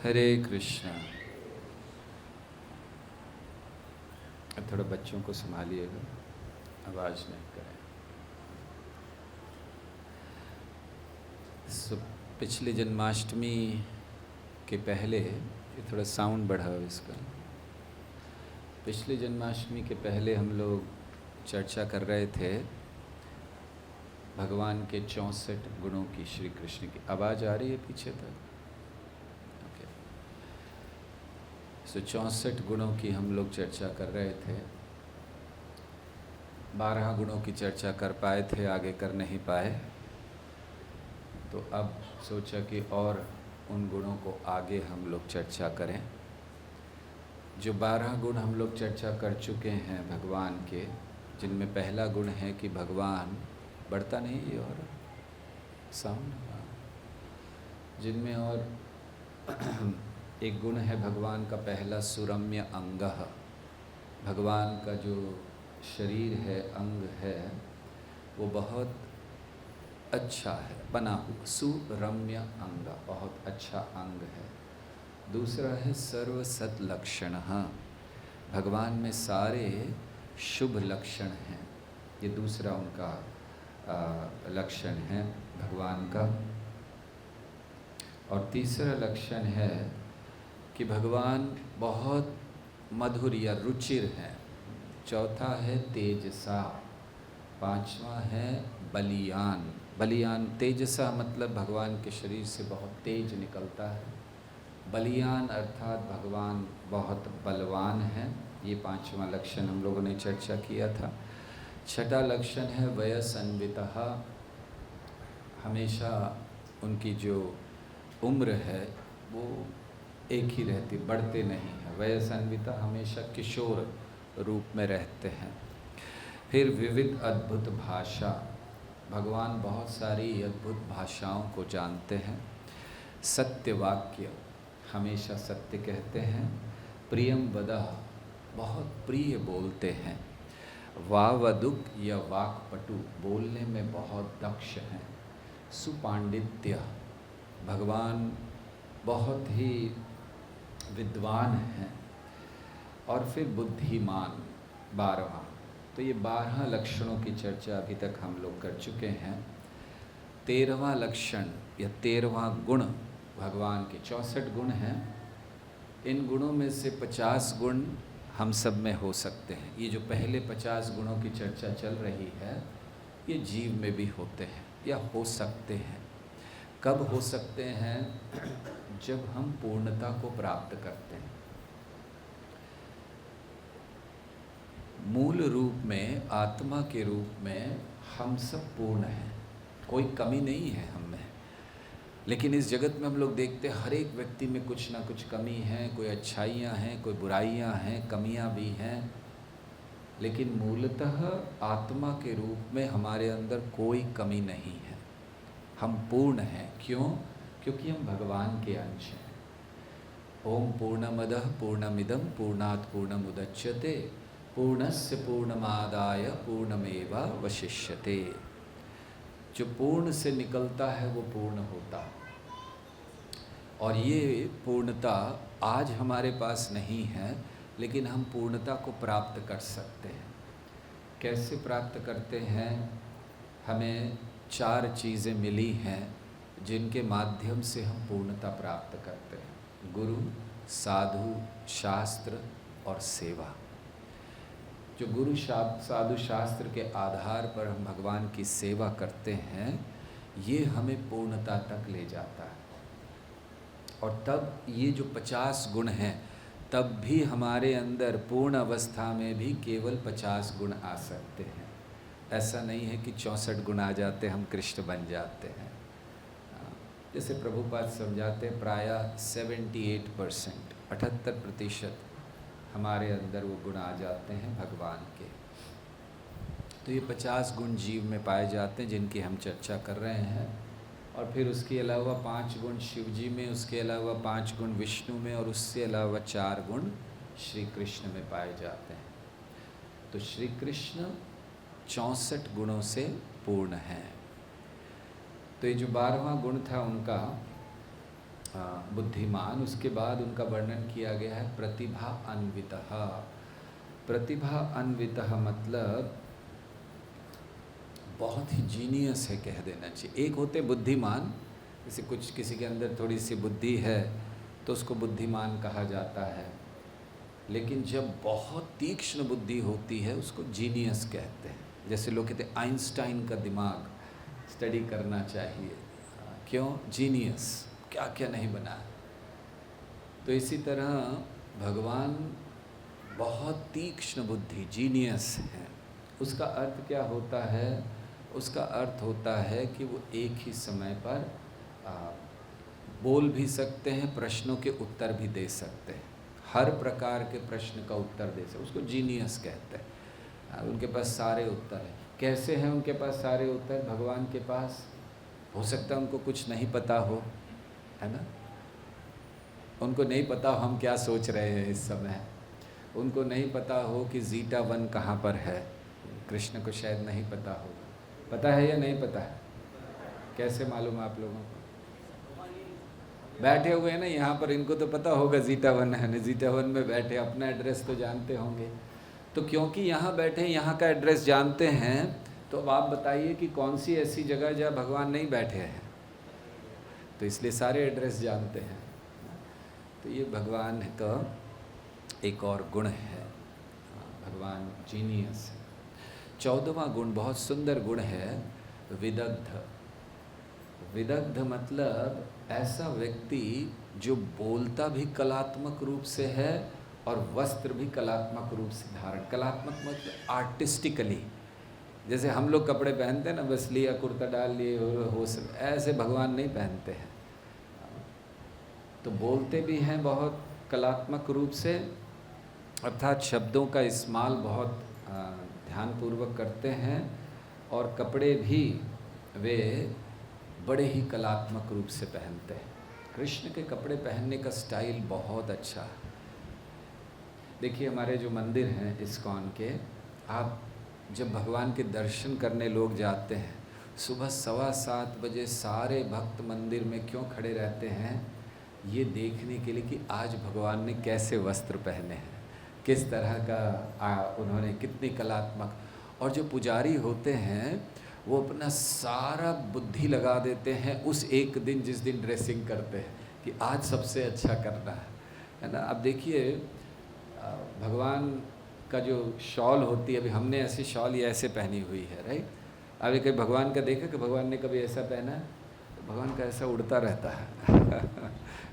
हरे कृष्णा। थोड़ा बच्चों को संभालिएगा, आवाज़ नहीं करें। पिछली जन्माष्टमी के पहले, ये थोड़ा साउंड बढ़ा हो इसका। पिछली जन्माष्टमी के पहले हम लोग चर्चा कर रहे थे भगवान के 64 गुणों की, श्री कृष्ण की। आवाज़ आ रही है पीछे तक? ओके। 64 गुणों की हम लोग चर्चा कर रहे थे। 12 गुणों की चर्चा कर पाए थे, आगे कर नहीं पाए। तो अब सोचा कि और उन गुणों को आगे हम लोग चर्चा करें। जो 12 गुण हम लोग चर्चा कर चुके हैं भगवान के, जिनमें पहला गुण है कि भगवान बढ़ता नहीं ये और साउंड, जिनमें और एक गुण है भगवान का पहला सुरम्य अंगः। भगवान का जो शरीर है, अंग है, वो बहुत अच्छा है, बना हुआ सुरम्य अंग, बहुत अच्छा अंग है। दूसरा है सर्व सत लक्षण। भगवान में सारे शुभ लक्षण हैं, ये दूसरा उनका लक्षण है भगवान का। और तीसरा लक्षण है कि भगवान बहुत मधुर या रुचिर हैं। चौथा है तेजसा। पांचवा है बलियान। बलियान, तेजसा मतलब भगवान के शरीर से बहुत तेज निकलता है। बलियान अर्थात भगवान बहुत बलवान हैं। ये पांचवा लक्षण हम लोगों ने चर्चा किया था। छठा लक्षण है वयसन्वितः। हमेशा उनकी जो उम्र है वो एक ही रहती, बढ़ते नहीं है। वयसन्वितः, हमेशा किशोर रूप में रहते हैं। फिर विविध अद्भुत भाषा। भगवान बहुत सारी अद्भुत भाषाओं को जानते हैं। सत्य वाक्य, हमेशा सत्य कहते हैं। प्रियम वदः, बहुत प्रिय बोलते हैं। वावदुक या वाक्पटु, बोलने में बहुत दक्ष हैं। सुपांडित्य, भगवान बहुत ही विद्वान हैं। और फिर बुद्धिमान, 12वां। तो ये 12 लक्षणों की चर्चा अभी तक हम लोग कर चुके हैं। 13वां लक्षण या 13वां गुण भगवान के 64 गुण हैं। इन गुणों में से 50 गुण हम सब में हो सकते हैं। ये जो पहले 50 गुणों की चर्चा चल रही है, ये जीव में भी होते हैं या हो सकते हैं। कब हो सकते हैं? जब हम पूर्णता को प्राप्त करते हैं। मूल रूप में, आत्मा के रूप में हम सब पूर्ण हैं, कोई कमी नहीं है हम में। लेकिन इस जगत में हम लोग देखते हैं हर एक व्यक्ति में कुछ ना कुछ कमी है, कोई अच्छाइयाँ हैं, कोई बुराइयाँ हैं, कमियाँ भी हैं। लेकिन मूलतः आत्मा के रूप में हमारे अंदर कोई कमी नहीं है, हम पूर्ण हैं। क्यों? क्योंकि हम भगवान के अंश हैं। ओम पूर्णमदः पूर्णमिदं पूर्णात् पूर्णमुदच्यते पूर्णस्य पूर्णमादाय पूर्णमेवावशिष्यते। जो पूर्ण से निकलता है वो पूर्ण होता है। और ये पूर्णता आज हमारे पास नहीं है, लेकिन हम पूर्णता को प्राप्त कर सकते हैं। कैसे प्राप्त करते हैं? हमें 4 चीज़ें मिली हैं जिनके माध्यम से हम पूर्णता प्राप्त करते हैं। गुरु, साधु, शास्त्र और सेवा। जो गुरु साधु शास्त्र के आधार पर हम भगवान की सेवा करते हैं, ये हमें पूर्णता तक ले जाता है। और तब ये जो 50 गुण हैं, तब भी हमारे अंदर पूर्ण अवस्था में भी केवल 50 गुण आ सकते हैं। ऐसा नहीं है कि 64 गुण आ जाते हम कृष्ण बन जाते हैं। जैसे प्रभुपाद समझाते हैं, प्रायः 78%, 78% हमारे अंदर वो गुण आ जाते हैं भगवान के। तो ये 50 गुण जीव में पाए जाते हैं, जिनकी हम चर्चा कर रहे हैं। और फिर उसके अलावा 5 गुण शिव जी में, उसके अलावा 5 गुण विष्णु में, और उससे अलावा 4 गुण श्री कृष्ण में पाए जाते हैं। तो श्री कृष्ण 64 गुणों से पूर्ण हैं। तो ये जो 12वां गुण था उनका, बुद्धिमान, उसके बाद उनका वर्णन किया गया है प्रतिभा अन्वितः। प्रतिभा अन्वितः मतलब बहुत ही जीनियस है कह देना चाहिए। एक होते बुद्धिमान, जैसे कुछ किसी के अंदर थोड़ी सी बुद्धि है तो उसको बुद्धिमान कहा जाता है, लेकिन जब बहुत तीक्ष्ण बुद्धि होती है उसको जीनियस कहते हैं। जैसे लोग कहते हैं आइंस्टाइन का दिमाग स्टडी करना चाहिए, क्यों? जीनियस, क्या क्या नहीं बना। तो इसी तरह भगवान बहुत तीक्ष्ण बुद्धि, जीनियस है। उसका अर्थ क्या होता है? उसका अर्थ होता है कि वो एक ही समय पर बोल भी सकते हैं, प्रश्नों के उत्तर भी दे सकते हैं, हर प्रकार के प्रश्न का उत्तर दे सकते, उसको जीनियस कहते हैं। उनके पास सारे उत्तर हैं। कैसे हैं उनके पास सारे उत्तर? भगवान के पास हो सकता है उनको कुछ नहीं पता हो, है ना? उनको नहीं पता हो हम क्या सोच रहे हैं इस समय, उनको नहीं पता हो कि ज़ीटा 1 कहाँ पर है, कृष्ण को शायद नहीं पता होगा। पता है या नहीं पता है? कैसे मालूम आप लोगों को? बैठे हुए हैं ना यहाँ पर, इनको तो पता होगा ज़ीटा 1 है ना, ज़ीटा 1 में बैठे, अपना एड्रेस तो जानते होंगे। तो क्योंकि यहाँ बैठे, यहाँ का एड्रेस जानते हैं, तो अब आप बताइए कि कौन सी ऐसी जगह जहाँ भगवान नहीं बैठे हैं? तो इसलिए सारे एड्रेस जानते हैं। तो ये भगवान का एक और गुण है, भगवान जीनियस है। 14वां गुण बहुत सुंदर गुण है, विदग्ध। विदग्ध मतलब ऐसा व्यक्ति जो बोलता भी कलात्मक रूप से है और वस्त्र भी कलात्मक रूप से धारण। कलात्मक मतलब आर्टिस्टिकली, जैसे हम लोग कपड़े पहनते हैं ना, बस लिया कुर्ता डाल लिए हो सब, ऐसे भगवान नहीं पहनते हैं। तो बोलते भी हैं बहुत कलात्मक रूप से, अर्थात शब्दों का इस्तेमाल बहुत ध्यानपूर्वक करते हैं, और कपड़े भी वे बड़े ही कलात्मक रूप से पहनते हैं। कृष्ण के कपड़े पहनने का स्टाइल बहुत अच्छा है। देखिए हमारे जो मंदिर हैं इस्कॉन के, आप जब भगवान के दर्शन करने लोग जाते हैं, सुबह 7:15 बजे सारे भक्त मंदिर में क्यों खड़े रहते हैं? ये देखने के लिए कि आज भगवान ने कैसे वस्त्र पहने हैं, किस तरह का उन्होंने, कितनी कलात्मक। और जो पुजारी होते हैं वो अपना सारा बुद्धि लगा देते हैं उस एक दिन जिस दिन ड्रेसिंग करते हैं कि आज सबसे अच्छा करना है ना। अब देखिए भगवान का जो शॉल होती है, अभी हमने ऐसी शॉल ये ऐसे पहनी हुई है, राइट? अभी कभी भगवान का देखा कि भगवान ने कभी ऐसा पहना है? तो भगवान का ऐसा उड़ता रहता है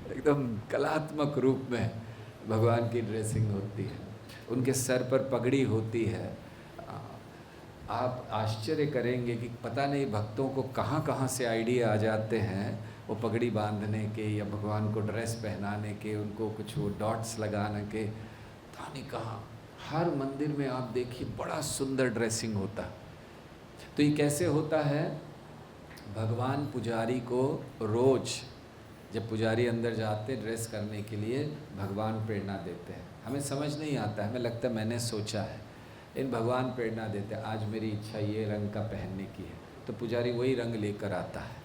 एकदम कलात्मक रूप में भगवान की ड्रेसिंग होती है, उनके सर पर पगड़ी होती है। आप आश्चर्य करेंगे कि पता नहीं भक्तों को कहाँ कहाँ से आइडिया आ जाते हैं वो पगड़ी बांधने के, या भगवान को ड्रेस पहनाने के, उनको कुछ वो डॉट्स लगाने के, पता नहीं कहाँ। हर मंदिर में आप देखिए बड़ा सुंदर ड्रेसिंग होता। तो ये कैसे होता है? भगवान पुजारी को रोज़ जब पुजारी अंदर जाते ड्रेस करने के लिए, भगवान प्रेरणा देते हैं। हमें समझ नहीं आता, हमें लगता है मैंने सोचा है, इन भगवान प्रेरणा देते हैं, आज मेरी इच्छा ये रंग का पहनने की है, तो पुजारी वही रंग लेकर आता है।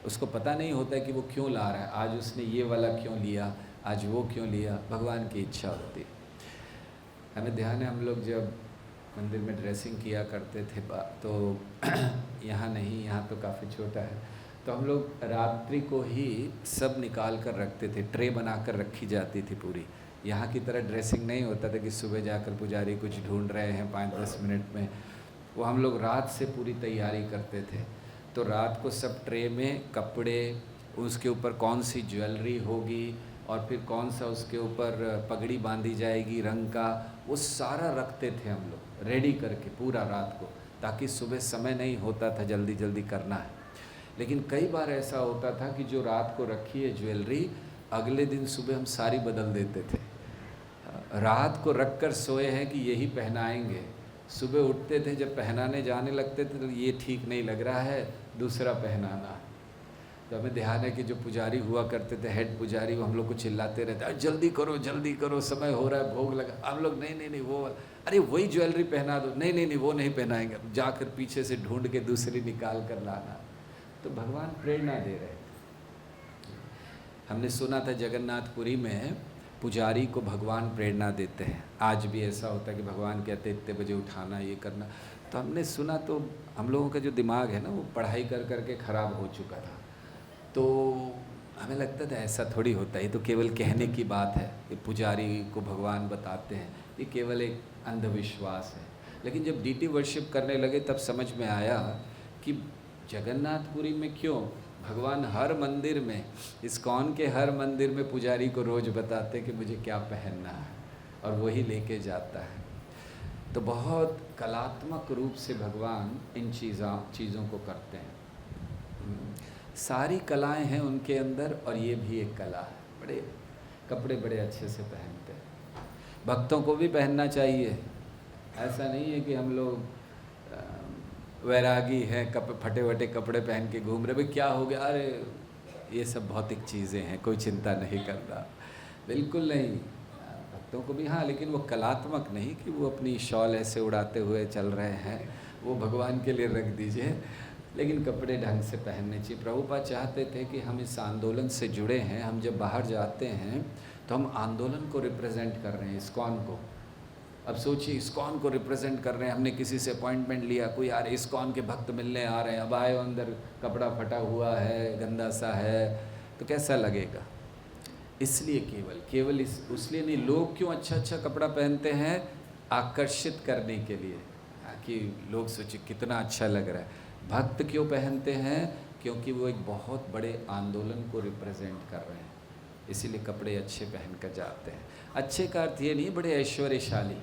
उसको पता नहीं होता है कि वो क्यों ला रहा है, आज उसने ये वाला क्यों लिया, आज वो क्यों लिया, भगवान की इच्छा होती है। हमें ध्यान है हम लोग जब मंदिर में ड्रेसिंग किया करते थे तो यहाँ नहीं, यहाँ तो काफ़ी छोटा है, तो हम लोग रात्रि को ही सब निकाल कर रखते थे, ट्रे बना कर रखी जाती थी पूरी। यहाँ की तरह ड्रेसिंग नहीं होता था कि सुबह जाकर पुजारी कुछ ढूंढ रहे हैं 5-10 मिनट में। वो हम लोग रात से पूरी तैयारी करते थे। तो रात को सब ट्रे में कपड़े, उसके ऊपर कौन सी ज्वेलरी होगी और फिर कौन सा उसके ऊपर पगड़ी बांधी जाएगी रंग का, वो सारा रखते थे हम लोग रेडी करके पूरा रात को, ताकि सुबह समय नहीं होता था, जल्दी जल्दी करना है। लेकिन कई बार ऐसा होता था कि जो रात को रखी है ज्वेलरी, अगले दिन सुबह हम सारी बदल देते थे। रात को रख कर सोए हैं कि यही पहनाएंगे, सुबह उठते थे जब पहनाने जाने लगते थे तो ये ठीक नहीं लग रहा है, दूसरा पहनाना। तो हमें ध्यान है कि जो पुजारी हुआ करते थे, हेड पुजारी, वो हम लोग को चिल्लाते रहते, अरे जल्दी करो समय हो रहा है, भोग लगा। हम लोग नहीं वो, अरे वही ज्वेलरी पहना दो, नहीं वो नहीं पहनाएंगे, जाकर पीछे से ढूंढ के दूसरी निकाल कर लाना। तो भगवान प्रेरणा दे रहे थे। हमने सुना था जगन्नाथपुरी में पुजारी को भगवान प्रेरणा देते हैं। आज भी ऐसा होता है कि भगवान कहते इतने बजे उठाना, ये करना। तो हमने सुना, तो हम लोगों का जो दिमाग है ना वो पढ़ाई कर कर के ख़राब हो चुका था। तो हमें लगता था ऐसा थोड़ी होता है, ये तो केवल कहने की बात है, ये पुजारी को भगवान बताते हैं, ये केवल एक अंधविश्वास है। लेकिन जब डीटी वर्शिप करने लगे तब समझ में आया कि जगन्नाथपुरी में क्यों भगवान हर मंदिर में, इस्कॉन के हर मंदिर में पुजारी को रोज़ बताते कि मुझे क्या पहनना है, और वही लेके जाता है। तो बहुत कलात्मक रूप से भगवान इन चीज़ों को करते हैं। सारी कलाएं हैं उनके अंदर, और ये भी एक कला है। बड़े कपड़े बड़े अच्छे से पहनते हैं। भक्तों को भी पहनना चाहिए। ऐसा नहीं है कि हम लोग वैरागी हैं, फटे वटे कपड़े पहन के घूम रहे, भाई क्या हो गया, अरे ये सब भौतिक चीज़ें हैं, कोई चिंता नहीं करना, बिल्कुल नहीं। भक्तों को भी हाँ, लेकिन वो कलात्मक नहीं कि वो अपनी शॉल ऐसे उड़ाते हुए चल रहे हैं, वो भगवान के लिए रख दीजिए। लेकिन कपड़े ढंग से पहनने चाहिए। प्रभुपाद चाहते थे कि हम इस आंदोलन से जुड़े हैं, हम जब बाहर जाते हैं तो हम आंदोलन को रिप्रेजेंट कर रहे हैं, इस्कॉन को। अब सोचिए, इस्कॉन को रिप्रेजेंट कर रहे हैं। हमने किसी से अपॉइंटमेंट लिया, कोई यार इस्कॉन के भक्त मिलने आ रहे हैं, अब आए अंदर कपड़ा फटा हुआ है, गंदा सा है, तो कैसा लगेगा। इसलिए केवल इसलिए नहीं, लोग क्यों अच्छा अच्छा कपड़ा पहनते हैं, आकर्षित करने के लिए, कि लोग सोचे कितना अच्छा लग रहा है। भक्त क्यों पहनते हैं, क्योंकि वो एक बहुत बड़े आंदोलन को रिप्रेजेंट कर रहे हैं, इसीलिए कपड़े अच्छे पहन कर जाते हैं। अच्छे का अर्थ ये नहीं बड़े ऐश्वर्यशाली।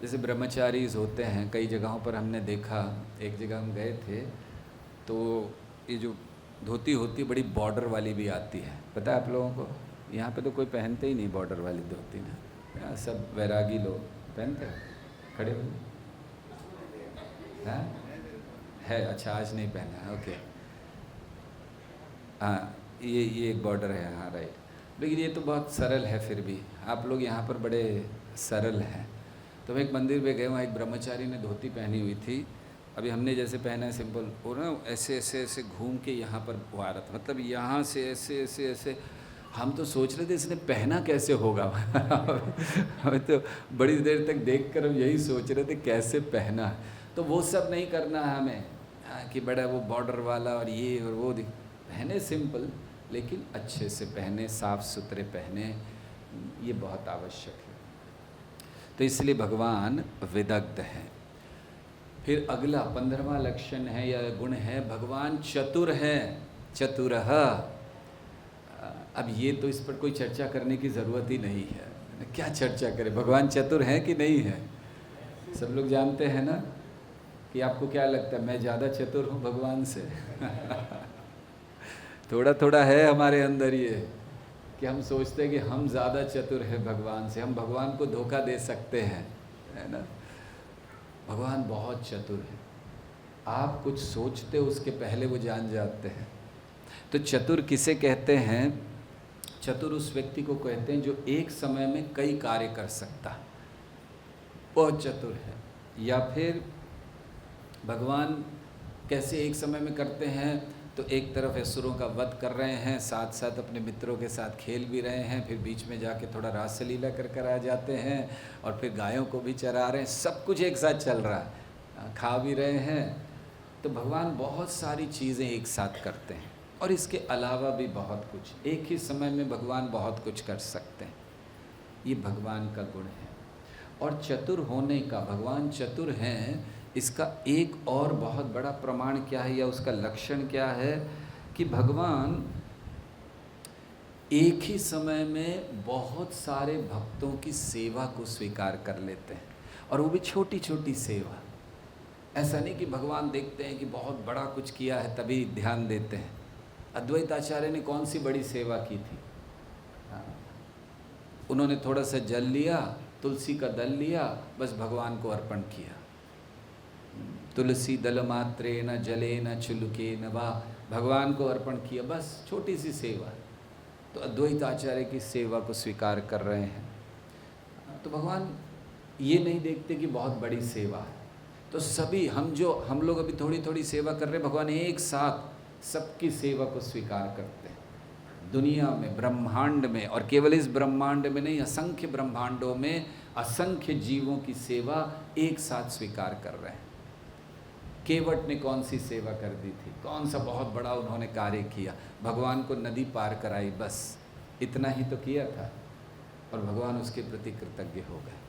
जैसे ब्रह्मचारीज होते हैं, कई जगहों पर हमने देखा, एक जगह हम गए थे तो ये जो धोती होती है बड़ी बॉर्डर वाली भी आती है, पता है आप लोगों को। यहाँ पे तो कोई पहनते ही नहीं बॉर्डर वाली धोती ना, यहाँ सब वैरागी लोग पहनते हैं। खड़े हो है, अच्छा आज नहीं पहना है, ओके। हाँ, ये एक बॉर्डर है, हाँ राइट। लेकिन ये तो बहुत सरल है, फिर भी आप लोग यहाँ पर बड़े सरल हैं। तो हम एक मंदिर पे गए, वहाँ एक ब्रह्मचारी ने धोती पहनी हुई थी। अभी हमने जैसे पहना है सिंपल, और ना ऐसे ऐसे ऐसे घूम के यहाँ पर वो आ रहा था, मतलब यहाँ से ऐसे ऐसे ऐसे। हम तो सोच रहे थे इसने पहना कैसे होगा हमें तो बड़ी देर तक देखकर हम यही सोच रहे थे कैसे पहना। तो वो सब नहीं करना है हमें, कि बड़ा वो बॉर्डर वाला और ये और वो। पहने सिंपल, लेकिन अच्छे से पहने, साफ सुथरे पहने, ये बहुत आवश्यक है। तो इसलिए भगवान विदग्ध हैं। फिर अगला 15वां लक्षण है या गुण है, भगवान चतुर हैं, चतुरः। अब ये तो इस पर कोई चर्चा करने की ज़रूरत ही नहीं है, क्या चर्चा करें, भगवान चतुर हैं कि नहीं है, सब लोग जानते हैं ना। कि आपको क्या लगता है, मैं ज़्यादा चतुर हूँ भगवान से थोड़ा थोड़ा है हमारे अंदर ये, कि हम सोचते हैं कि हम ज़्यादा चतुर हैं भगवान से, हम भगवान को धोखा दे सकते हैं, है ना। भगवान बहुत चतुर है, आप कुछ सोचते हो उसके पहले वो जान जाते हैं। तो चतुर किसे कहते हैं, चतुर उस व्यक्ति को कहते हैं जो एक समय में कई कार्य कर सकता है, बहुत चतुर है। या फिर भगवान कैसे एक समय में करते हैं, तो एक तरफ असुरों का वध कर रहे हैं, साथ साथ अपने मित्रों के साथ खेल भी रहे हैं, फिर बीच में जाके थोड़ा रासलीला कर कर आ जाते हैं, और फिर गायों को भी चरा रहे हैं, सब कुछ एक साथ चल रहा है, खा भी रहे हैं। तो भगवान बहुत सारी चीज़ें एक साथ करते हैं, और इसके अलावा भी बहुत कुछ, एक ही समय में भगवान बहुत कुछ कर सकते हैं, ये भगवान का गुण है। और चतुर होने का, भगवान चतुर हैं, इसका एक और बहुत बड़ा प्रमाण क्या है, या उसका लक्षण क्या है, कि भगवान एक ही समय में बहुत सारे भक्तों की सेवा को स्वीकार कर लेते हैं, और वो भी छोटी छोटी सेवा। ऐसा नहीं कि भगवान देखते हैं कि बहुत बड़ा कुछ किया है तभी ध्यान देते हैं। अद्वैत आचार्य ने कौन सी बड़ी सेवा की थी, उन्होंने थोड़ा सा जल लिया, तुलसी का दल लिया, बस भगवान को अर्पण किया। तुलसी दल मात्रे न जले न चुलके न वा, भगवान को अर्पण किया, बस छोटी सी सेवा। तो अद्वैत आचार्य की सेवा को स्वीकार कर रहे हैं। तो भगवान ये नहीं देखते कि बहुत बड़ी सेवा है, तो सभी हम लोग अभी थोड़ी थोड़ी सेवा कर रहे हैं, भगवान एक साथ सबकी सेवा को स्वीकार करते हैं। दुनिया में, ब्रह्मांड में, और केवल इस ब्रह्मांड में नहीं, असंख्य ब्रह्मांडों में असंख्य जीवों की सेवा एक साथ स्वीकार कर रहे हैं। केवट ने कौन सी सेवा कर दी थी, कौन सा बहुत बड़ा उन्होंने कार्य किया, भगवान को नदी पार कराई, बस इतना ही तो किया था, और भगवान उसके प्रति कृतज्ञ हो गए।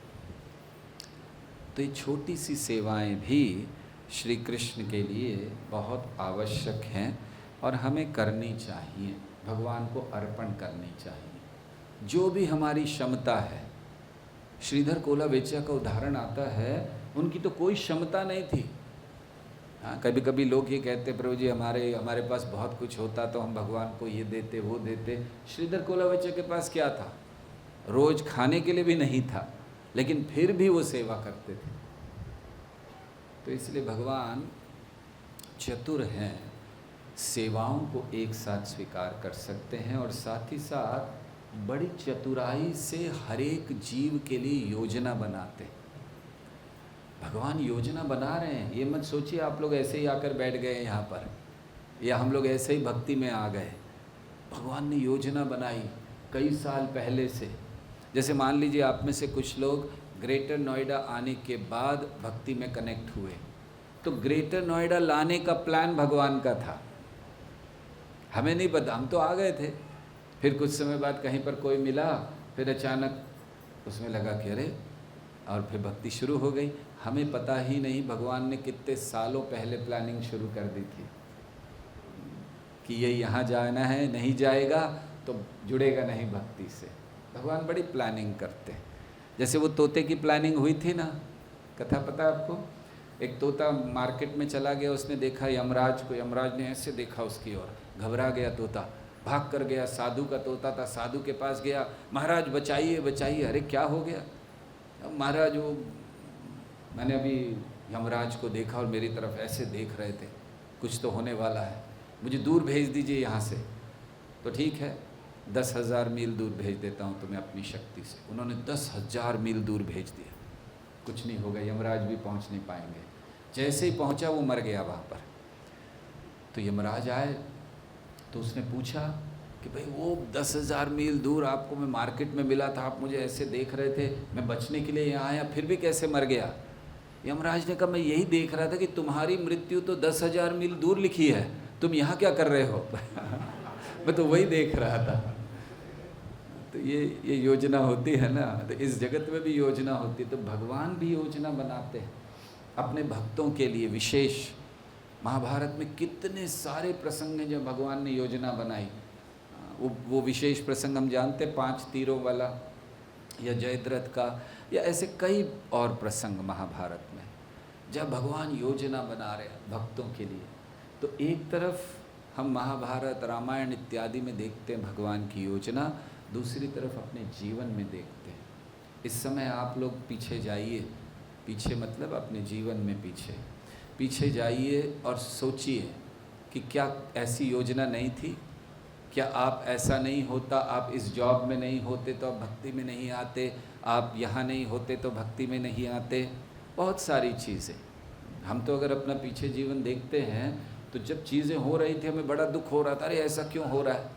तो ये छोटी सी सेवाएं भी श्री कृष्ण के लिए बहुत आवश्यक हैं और हमें करनी चाहिए, भगवान को अर्पण करनी चाहिए। जो भी हमारी क्षमता है, श्रीधर कोलावेचा का उदाहरण आता है, उनकी तो कोई क्षमता नहीं थी। हाँ, कभी कभी लोग ये कहते, प्रभु जी हमारे पास बहुत कुछ होता तो हम भगवान को ये देते वो देते। श्रीधर कोलावेचा के पास क्या था? रोज खाने के लिए भी नहीं था, लेकिन फिर भी वो सेवा करते थे। तो इसलिए भगवान चतुर हैं, सेवाओं को एक साथ स्वीकार कर सकते हैं, और साथ ही साथ बड़ी चतुराई से हर एक जीव के लिए योजना बनाते हैं। भगवान योजना बना रहे हैं, ये मत सोचिए आप लोग ऐसे ही आकर बैठ गए यहाँ पर, या हम लोग ऐसे ही भक्ति में आ गए। भगवान ने योजना बनाई कई साल पहले से। जैसे मान लीजिए आप में से कुछ लोग ग्रेटर नोएडा आने के बाद भक्ति में कनेक्ट हुए, तो ग्रेटर नोएडा लाने का प्लान भगवान का था, हमें नहीं पता, हम तो आ गए थे। फिर कुछ समय बाद कहीं पर कोई मिला, फिर अचानक उसमें लगा कि अरे, और फिर भक्ति शुरू हो गई। हमें पता ही नहीं भगवान ने कितने सालों पहले प्लानिंग शुरू कर दी थी कि ये यहाँ जाना है, नहीं जाएगा तो जुड़ेगा नहीं भक्ति से। भगवान बड़ी प्लानिंग करते हैं। जैसे वो तोते की प्लानिंग हुई थी ना, कथा पता है आपको? एक तोता मार्केट में चला गया, उसने देखा यमराज को, यमराज ने ऐसे देखा उसकी ओर, घबरा गया तोता, भाग कर गया। साधु का तोता था, साधु के पास गया, महाराज बचाइए बचाइए। अरे क्या हो गया? महाराज वो मैंने अभी यमराज को देखा और मेरी तरफ ऐसे देख रहे थे, कुछ तो होने वाला है, मुझे दूर भेज दीजिए यहाँ से। तो ठीक है, 10,000 मील दूर भेज देता हूँ तुम्हें अपनी शक्ति से। उन्होंने 10,000 मील दूर भेज दिया, कुछ नहीं होगा, यमराज भी पहुँच नहीं पाएंगे। जैसे ही पहुँचा वो मर गया वहाँ पर। तो यमराज आए तो उसने पूछा कि भाई वो 10,000 मील दूर आपको मैं मार्केट में मिला था, आप मुझे ऐसे देख रहे थे, मैं बचने के लिए यहाँ आया, फिर भी कैसे मर गया? यमराज ने कहा मैं यही देख रहा था कि तुम्हारी मृत्यु तो 10,000 मील दूर लिखी है, तुम यहाँ क्या कर रहे हो? मैं तो वही देख रहा था। तो ये योजना होती है ना, तो इस जगत में भी योजना होती है। तो भगवान भी योजना बनाते हैं अपने भक्तों के लिए विशेष। महाभारत में कितने सारे प्रसंग हैं जब भगवान ने योजना बनाई। वो विशेष प्रसंग हम जानते, 5 तीरों वाला, या जयद्रथ का, या ऐसे कई और प्रसंग महाभारत में, जब भगवान योजना बना रहे हैं भक्तों के लिए। तो एक तरफ हम महाभारत, रामायण इत्यादि में देखते हैं भगवान की योजना, दूसरी तरफ अपने जीवन में देखते हैं। इस समय आप लोग पीछे जाइए, पीछे मतलब अपने जीवन में पीछे जाइए और सोचिए कि क्या ऐसी योजना नहीं थी? क्या आप ऐसा नहीं होता, आप इस जॉब में नहीं होते तो आप भक्ति में नहीं आते, आप यहाँ नहीं होते तो भक्ति में नहीं आते। बहुत सारी चीज़ें हम तो अगर अपना पीछे जीवन देखते हैं तो जब चीज़ें हो रही थी हमें बड़ा दुख हो रहा था, अरे ऐसा क्यों हो रहा है,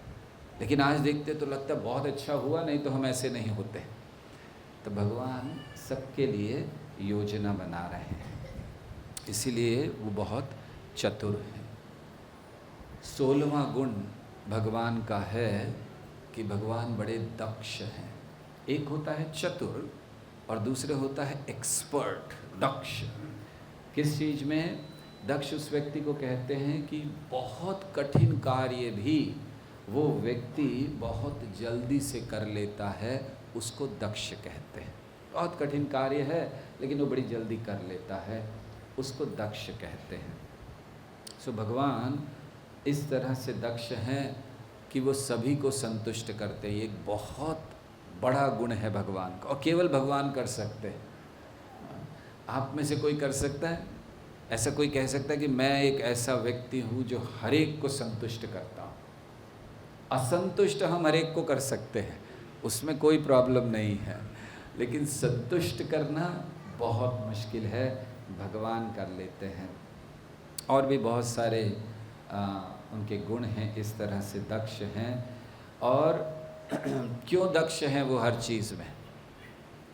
लेकिन आज देखते तो लगता है बहुत अच्छा हुआ, नहीं तो हम ऐसे नहीं होते। तो भगवान सबके लिए योजना बना रहे हैं, इसीलिए वो बहुत चतुर है। 16वां गुण भगवान का है कि भगवान बड़े दक्ष हैं। एक होता है चतुर और दूसरे होता है एक्सपर्ट, दक्ष। किस चीज़ में? दक्ष उस व्यक्ति को कहते हैं कि बहुत कठिन कार्य भी वो व्यक्ति बहुत जल्दी से कर लेता है, उसको दक्ष कहते हैं। बहुत कठिन कार्य है लेकिन वो बड़ी जल्दी कर लेता है, उसको दक्ष कहते हैं। सो भगवान इस तरह से दक्ष हैं कि वो सभी को संतुष्ट करते हैं। ये एक बहुत बड़ा गुण है भगवान का, और केवल भगवान कर सकते हैं। आप में से कोई कर सकता है? ऐसा कोई कह सकता है कि मैं एक ऐसा व्यक्ति हूँ जो हर एक को संतुष्ट करता हूँ? असंतुष्ट हम हर एक को कर सकते हैं, उसमें कोई प्रॉब्लम नहीं है, लेकिन संतुष्ट करना बहुत मुश्किल है, भगवान कर लेते हैं। और भी बहुत सारे उनके गुण हैं, इस तरह से दक्ष हैं। और क्यों दक्ष हैं वो हर चीज़ में?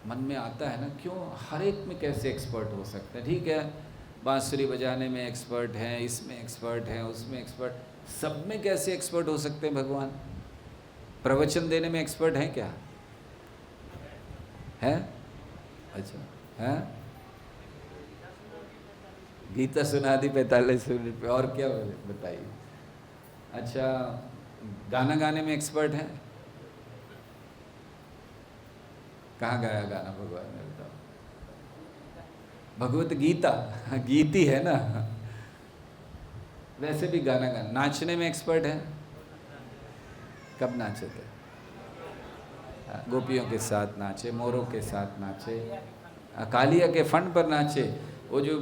मन में आता है ना, क्यों हर एक में कैसे एक्सपर्ट हो सकते हैं? ठीक है, बांसुरी बजाने में एक्सपर्ट हैं, इसमें एक्सपर्ट हैं, उसमें एक्सपर्ट, सब में कैसे एक्सपर्ट हो सकते हैं भगवान? प्रवचन देने में एक्सपर्ट हैं क्या? हैं? अच्छा, हैं? गीता सुना दी 45 मिनट पे, और क्या बताइए? अच्छा, गाना गाने में एक्सपर्ट हैं? कहाँ गाया गाना भगवान ने, बताओ? भगवत गीता, गीति है ना। वैसे भी गाना गाना, नाचने में एक्सपर्ट है? कब नाचे थे? गोपियों के साथ नाचे, मोरों के साथ नाचे, कालिया के फंड पर नाचे। वो जो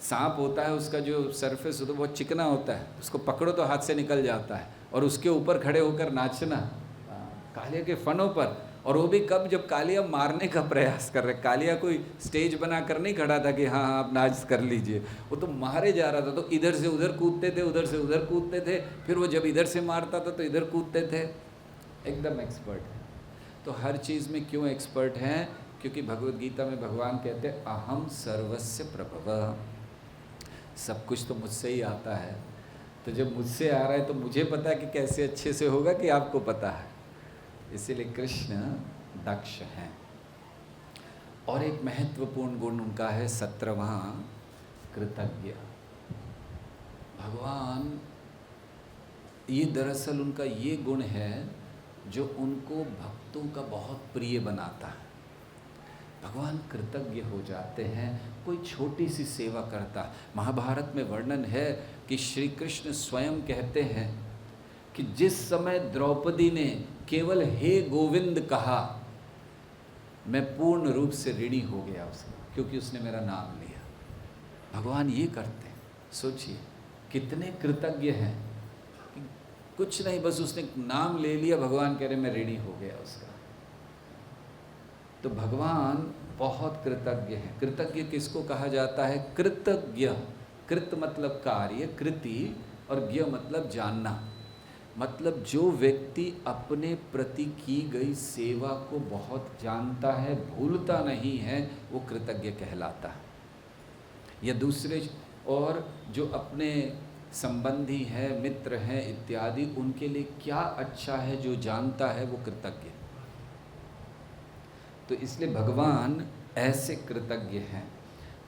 सांप होता है उसका जो सरफेस होता है बहुत चिकना होता है, उसको पकड़ो तो हाथ से निकल जाता है, और उसके ऊपर खड़े होकर नाचना कालिया के फनों पर। और वो भी कब? जब कालिया मारने का प्रयास कर रहे। कालिया कोई स्टेज बना कर नहीं खड़ा था कि हाँ हाँ आप नाच कर लीजिए, वो तो मारे जा रहा था, तो इधर से उधर कूदते थे, उधर से उधर कूदते थे, फिर वो जब इधर से मारता था तो इधर कूदते थे। एकदम एक्सपर्ट है। तो हर चीज़ में क्यों एक्सपर्ट हैं? क्योंकि भगवद गीता में भगवान कहते हैं अहम सर्वस्य प्रभव, सब कुछ तो मुझसे ही आता है। तो जब मुझसे आ रहा है तो मुझे पता है कि कैसे अच्छे से होगा कि आपको पता है। इसीलिए कृष्ण दक्ष हैं। और एक महत्वपूर्ण गुण उनका है 17वां, कृतज्ञ। भगवान, ये दरअसल उनका ये गुण है जो उनको भक्तों का बहुत प्रिय बनाता है। भगवान कृतज्ञ हो जाते हैं। कोई छोटी सी सेवा करता, महाभारत में वर्णन है कि श्री कृष्ण स्वयं कहते हैं कि जिस समय द्रौपदी ने केवल हे गोविंद कहा, मैं पूर्ण रूप से ऋणी हो गया उसका, क्योंकि उसने मेरा नाम लिया। भगवान ये करते हैं। सोचिए कितने कृतज्ञ हैं। कुछ नहीं, बस उसने नाम ले लिया, भगवान कह रहे मैं ऋणी हो गया उसका। तो भगवान बहुत कृतज्ञ हैं। कृतज्ञ किसको कहा जाता है? कृतज्ञ। कृत मतलब कार्य, कृति, और ज्ञ मतलब जानना। मतलब जो व्यक्ति अपने प्रति की गई सेवा को बहुत जानता है, भूलता नहीं है, वो कृतज्ञ कहलाता है। या दूसरे, और जो अपने संबंधी है, मित्र हैं इत्यादि, उनके लिए क्या अच्छा है जो जानता है, वो कृतज्ञ। तो इसलिए भगवान ऐसे कृतज्ञ हैं।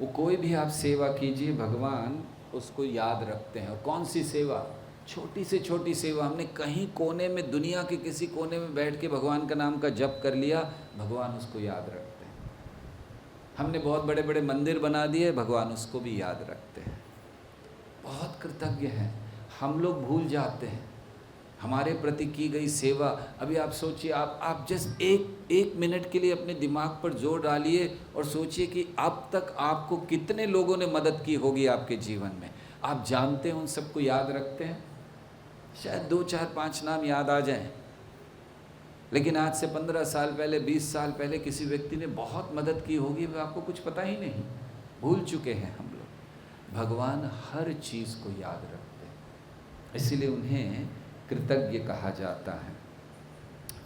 वो कोई भी आप सेवा कीजिए, भगवान उसको याद रखते हैं। और कौन सी सेवा? छोटी से छोटी सेवा। हमने कहीं कोने में, दुनिया के किसी कोने में बैठ के भगवान का नाम का जप कर लिया, भगवान उसको याद रखते हैं। हमने बहुत बड़े बड़े मंदिर बना दिए, भगवान उसको भी याद रखते हैं। बहुत कृतज्ञ हैं। हम लोग भूल जाते हैं हमारे प्रति की गई सेवा। अभी आप सोचिए, आप जस्ट एक मिनट के लिए अपने दिमाग पर जोर डालिए और सोचिए कि अब तक आपको कितने लोगों ने मदद की होगी आपके जीवन में। आप जानते हैं, उन सबको याद रखते हैं? शायद 2, 4, 5 नाम याद आ जाएं, लेकिन आज से 15 साल पहले, 20 साल पहले किसी व्यक्ति ने बहुत मदद की होगी, वो आपको कुछ पता ही नहीं, भूल चुके हैं हम लोग। भगवान हर चीज़ को याद रखते हैं, इसीलिए उन्हें कृतज्ञ कहा जाता है।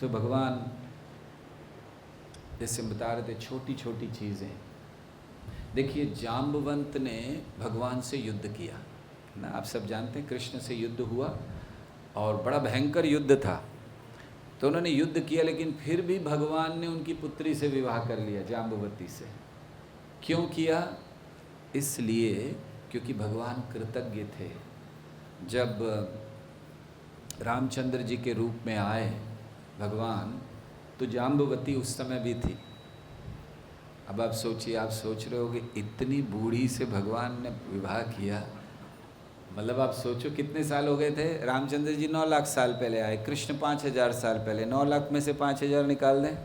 तो भगवान, जैसे बता रहे थे, छोटी छोटी चीज़ें। देखिए, जाम्बवंत ने भगवान से युद्ध किया ना, आप सब जानते हैं, कृष्ण से युद्ध हुआ और बड़ा भयंकर युद्ध था। तो उन्होंने युद्ध किया, लेकिन फिर भी भगवान ने उनकी पुत्री से विवाह कर लिया, जाम्बवती से। क्यों किया? इसलिए क्योंकि भगवान कृतज्ञ थे। जब रामचंद्र जी के रूप में आए भगवान, तो जाम्बवती उस समय भी थी। अब आप सोचिए, आप सोच रहे होगे इतनी बूढ़ी से भगवान ने विवाह किया, मतलब आप सोचो कितने साल हो गए थे। रामचंद्र जी 9 लाख साल पहले आए, कृष्ण 5000 साल पहले। 9 लाख में से 5000 निकाल दें,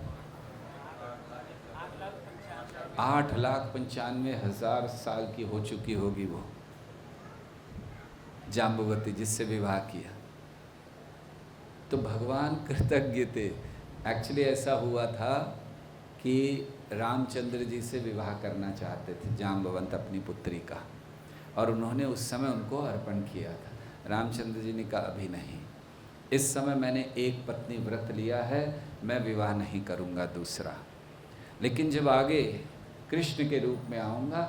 8,95,000 साल की हो चुकी होगी वो जाम्बवती, जिससे विवाह किया। तो भगवान कृतज्ञ थे। एक्चुअली ऐसा हुआ था कि रामचंद्र जी से विवाह करना चाहते थे जाम्बवंत अपनी पुत्री का, और उन्होंने उस समय उनको अर्पण किया था। रामचंद्र जी ने कहा अभी नहीं, इस समय मैंने एक पत्नी व्रत लिया है, मैं विवाह नहीं करूँगा दूसरा, लेकिन जब आगे कृष्ण के रूप में आऊँगा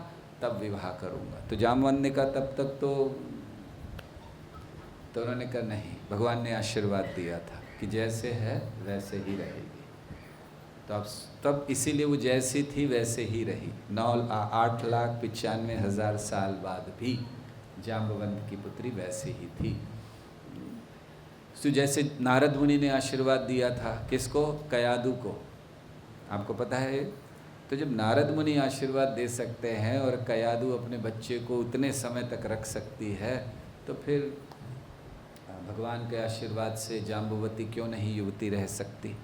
तब विवाह करूँगा। तो जामवंत ने कहा तब तक तो उन्होंने कहा नहीं, भगवान ने आशीर्वाद दिया था कि जैसे है वैसे ही रहेगी। तो अब तब इसीलिए वो जैसी थी वैसे ही रही। 8,95,000 साल बाद भी जाम्बवंत की पुत्री वैसे ही थी। तो जैसे नारद मुनि ने आशीर्वाद दिया था किसको? कयादु को, आपको पता है। तो जब नारद मुनि आशीर्वाद दे सकते हैं और कयादु अपने बच्चे को उतने समय तक रख सकती है, तो फिर भगवान के आशीर्वाद से जाम्बवती क्यों नहीं युवती रह सकती?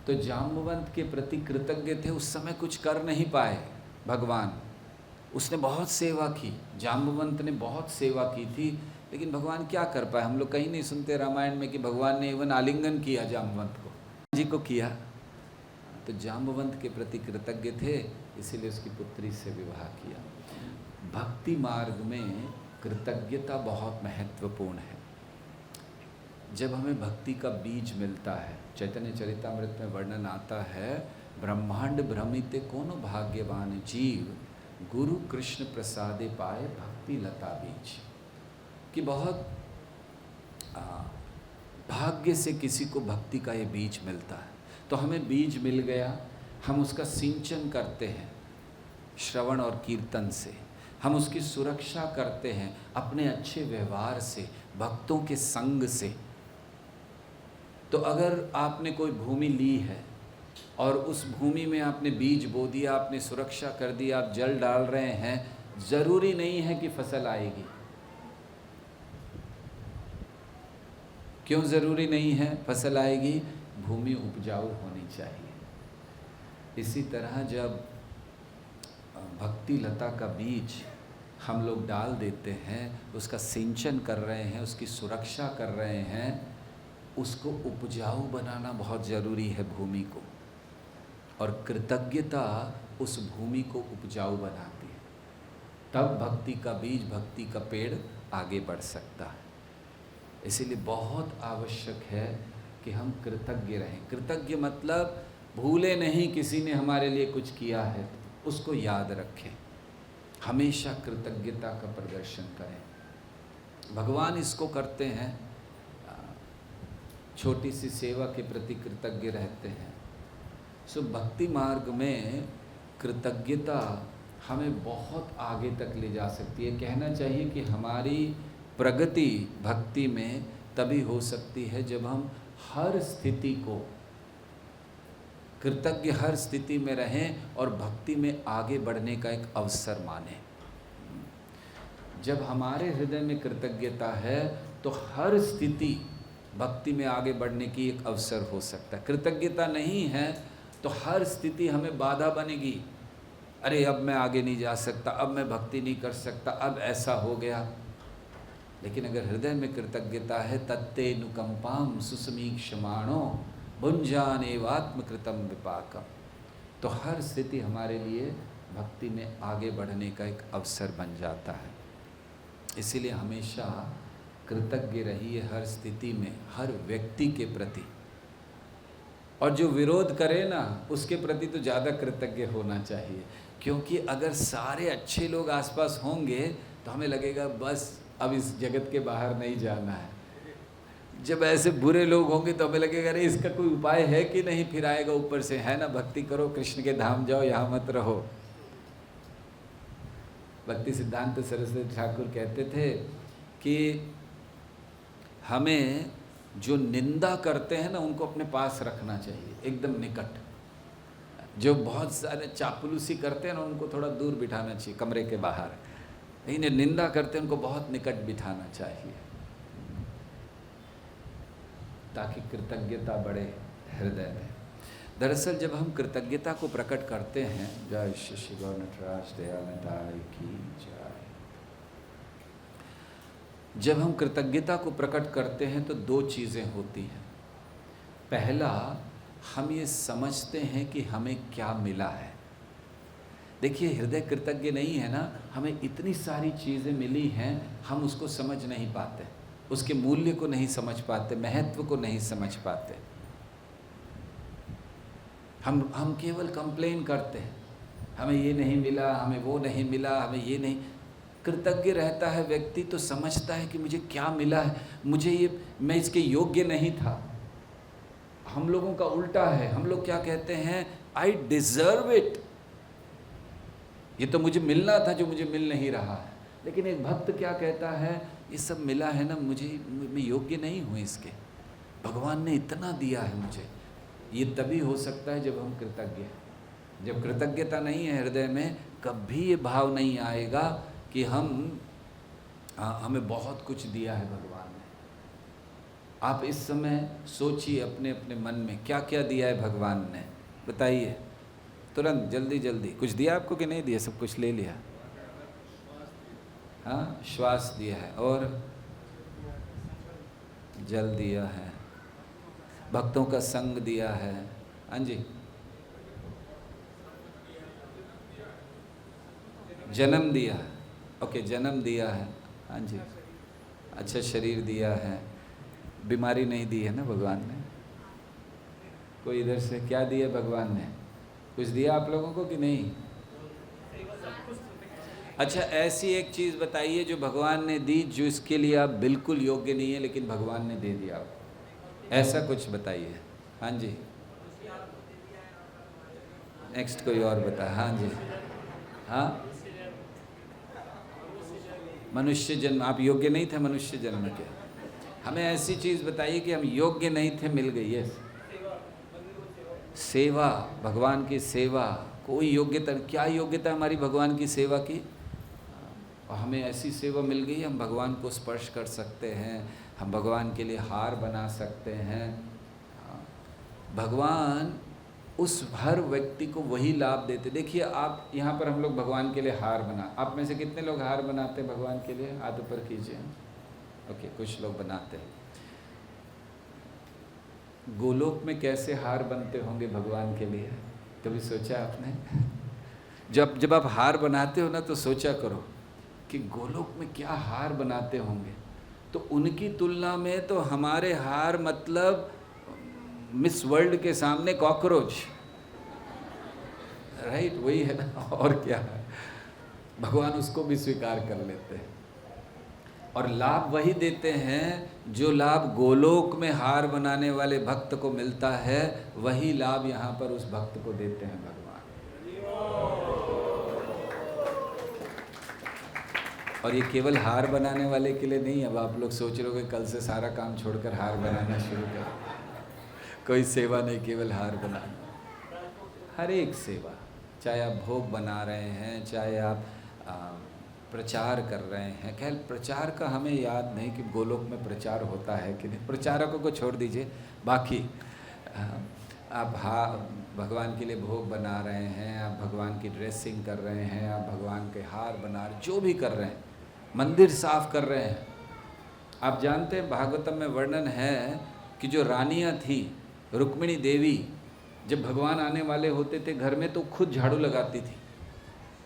तो जाम्बवंत के प्रति कृतज्ञ थे। उस समय कुछ कर नहीं पाए भगवान, उसने बहुत सेवा की, जाम्बवंत ने बहुत सेवा की थी, लेकिन भगवान क्या कर पाए? हम लोग कहीं नहीं सुनते रामायण में कि भगवान ने इवन आलिंगन किया जाम्बवंत को, जी को किया। तो जाम्बवंत के प्रति कृतज्ञ थे, इसीलिए उसकी पुत्री से विवाह किया। भक्ति मार्ग में कृतज्ञता बहुत महत्वपूर्ण है। जब हमें भक्ति का बीज मिलता है, चैतन्य चरितामृत में वर्णन आता है, ब्रह्मांड भ्रमिते कोनो भाग्यवान जीव, गुरु कृष्ण प्रसादे पाए भक्ति लता बीज। कि बहुत भाग्य से किसी को भक्ति का ये बीज मिलता है। तो हमें बीज मिल गया, हम उसका सिंचन करते हैं श्रवण और कीर्तन से, हम उसकी सुरक्षा करते हैं अपने अच्छे व्यवहार से, भक्तों के संग से। तो अगर आपने कोई भूमि ली है और उस भूमि में आपने बीज बो दिया, आपने सुरक्षा कर दी, आप जल डाल रहे हैं, ज़रूरी नहीं है कि फसल आएगी। क्यों ज़रूरी नहीं है फसल आएगी? भूमि उपजाऊ होनी चाहिए। इसी तरह जब भक्ति लता का बीज हम लोग डाल देते हैं, उसका सिंचन कर रहे हैं, उसकी सुरक्षा कर रहे हैं, उसको उपजाऊ बनाना बहुत ज़रूरी है भूमि को। और कृतज्ञता उस भूमि को उपजाऊ बनाती है, तब भक्ति का बीज, भक्ति का पेड़ आगे बढ़ सकता है। इसीलिए बहुत आवश्यक है कि हम कृतज्ञ रहें। कृतज्ञ मतलब भूले नहीं किसी ने हमारे लिए कुछ किया है, उसको याद रखें, हमेशा कृतज्ञता का प्रदर्शन करें। भगवान इसको करते हैं, छोटी सी सेवा के प्रति कृतज्ञ रहते हैं। सो भक्ति मार्ग में कृतज्ञता हमें बहुत आगे तक ले जा सकती है। कहना चाहिए कि हमारी प्रगति भक्ति में तभी हो सकती है जब हम हर स्थिति को कृतज्ञ, हर स्थिति में रहें और भक्ति में आगे बढ़ने का एक अवसर मानें। जब हमारे हृदय में कृतज्ञता है तो हर स्थिति भक्ति में आगे बढ़ने की एक अवसर हो सकता है। कृतज्ञता नहीं है तो हर स्थिति हमें बाधा बनेगी। अरे अब मैं आगे नहीं जा सकता, अब मैं भक्ति नहीं कर सकता, अब ऐसा हो गया। लेकिन अगर हृदय में कृतज्ञता है, तत्ते नुकंपाम सुसमीक्षमाणो भुंजानेवात्मकृतम विपाकम, तो हर स्थिति हमारे लिए भक्ति में आगे बढ़ने का एक अवसर बन जाता है। इसीलिए हमेशा कृतज्ञ रहिए हर स्थिति में, हर व्यक्ति के प्रति। और जो विरोध करे ना, उसके प्रति तो ज़्यादा कृतज्ञ होना चाहिए, क्योंकि अगर सारे अच्छे लोग आसपास होंगे तो हमें लगेगा बस अब इस जगत के बाहर नहीं जाना है। जब ऐसे बुरे लोग होंगे तो हमें लगेगा अरे इसका कोई उपाय है कि नहीं, फिर आएगा ऊपर से, है ना, भक्ति करो, कृष्ण के धाम जाओ, यहाँ मत रहो। भक्ति सिद्धांत सरस्वती ठाकुर कहते थे कि हमें जो निंदा करते हैं ना, उनको अपने पास रखना चाहिए, एकदम निकट। जो बहुत सारे चापलूसी करते हैं ना, उनको थोड़ा दूर बिठाना चाहिए, कमरे के बाहर। इन्हें निंदा करते हैं उनको बहुत निकट बिठाना चाहिए, ताकि कृतज्ञता बढ़े हृदय में। दरअसल जब हम कृतज्ञता को प्रकट करते हैं, जय श्री गौर नटराज दयानंदाय की जय, जब हम कृतज्ञता को प्रकट करते हैं तो दो चीज़ें होती हैं। पहला, हम ये समझते हैं कि हमें क्या मिला है। देखिए, हृदय कृतज्ञ नहीं है ना, हमें इतनी सारी चीज़ें मिली हैं, हम उसको समझ नहीं पाते, उसके मूल्य को नहीं समझ पाते, महत्व को नहीं समझ पाते। हम केवल कंप्लेन करते हैं, हमें ये नहीं मिला, हमें वो नहीं मिला, हमें ये नहीं। कृतज्ञ रहता है व्यक्ति तो समझता है कि मुझे क्या मिला है, मुझे ये, मैं इसके योग्य नहीं था। हम लोगों का उल्टा है, हम लोग क्या कहते हैं, आई डिज़र्व इट, ये तो मुझे मिलना था जो मुझे मिल नहीं रहा है। लेकिन एक भक्त क्या कहता है, ये सब मिला है ना मुझे, मैं योग्य नहीं हूँ इसके, भगवान ने इतना दिया है मुझे। ये तभी हो सकता है जब हम कृतज्ञ हैं। जब कृतज्ञता नहीं है हृदय में, कभी ये भाव नहीं आएगा कि हमें बहुत कुछ दिया है भगवान ने। आप इस समय सोचिए अपने अपने मन में क्या क्या दिया है भगवान ने, बताइए तुरंत, जल्दी जल्दी। कुछ दिया आपको कि नहीं दिया? सब कुछ ले लिया? हाँ, श्वास दिया है, और जल दिया है, भक्तों का संग दिया है। हाँ जी, जन्म दिया है, ओके, जन्म दिया है। हाँ जी, अच्छा शरीर दिया है, बीमारी नहीं दी है ना भगवान ने। कोई इधर से क्या दिया भगवान ने? कुछ दिया आप लोगों को कि नहीं? अच्छा, ऐसी एक चीज़ बताइए जो भगवान ने दी, जो इसके लिए आप बिल्कुल योग्य नहीं है लेकिन भगवान ने दे दिया आपको, ऐसा कुछ बताइए। हाँ जी, नेक्स्ट कोई और बता। हाँ जी, हाँ, मनुष्य जन्म। आप योग्य नहीं थे मनुष्य जन्म के, हमें ऐसी चीज़ बताइए कि हम योग्य नहीं थे, मिल गई है। सेवा, भगवान की सेवा, कोई योग्यता, क्या योग्यता हमारी भगवान की सेवा की? और हमें ऐसी सेवा मिल गई, हम भगवान को स्पर्श कर सकते हैं, हम भगवान के लिए हार बना सकते हैं। भगवान उस हर व्यक्ति को वही लाभ देते। देखिए आप यहाँ पर, हम लोग भगवान के लिए हार बना, आप में से कितने लोग हार बनाते हैं भगवान के लिए? हाथ ऊपर कीजिए। ओके, कुछ लोग बनाते हैं। गोलोक में कैसे हार बनते होंगे भगवान के लिए, कभी सोचा आपने? जब आप हार बनाते हो ना, तो सोचा करो कि गोलोक में क्या हार बनाते होंगे। तो उनकी तुलना में तो हमारे हार मतलब मिस वर्ल्ड के सामने कॉकरोच, राइट? वही है ना, और क्या है। भगवान उसको भी स्वीकार कर लेते हैं और लाभ वही देते हैं जो लाभ गोलोक में हार बनाने वाले भक्त को मिलता है, वही लाभ यहाँ पर उस भक्त को देते हैं भगवान। और ये केवल हार बनाने वाले के लिए नहीं। अब आप लोग सोच रहे हो कि कल से सारा काम छोड़कर हार बनाना शुरू कर, कोई सेवा नहीं, केवल हार बनाना। हर एक सेवा, चाहे आप भोग बना रहे हैं, चाहे आप प्रचार कर रहे हैं। खैर, प्रचार का हमें याद नहीं कि गोलोक में प्रचार होता है कि नहीं, प्रचारकों को छोड़ दीजिए। बाकी आप भगवान के लिए भोग बना रहे हैं, आप भगवान की ड्रेसिंग कर रहे हैं, आप भगवान के हार बना रहे, जो भी कर रहे हैं, मंदिर साफ कर रहे हैं। आप जानते हैं भागवतम में वर्णन है कि जो रानियाँ थी, रुक्मिणी देवी, जब भगवान आने वाले होते थे घर में तो खुद झाड़ू लगाती थी।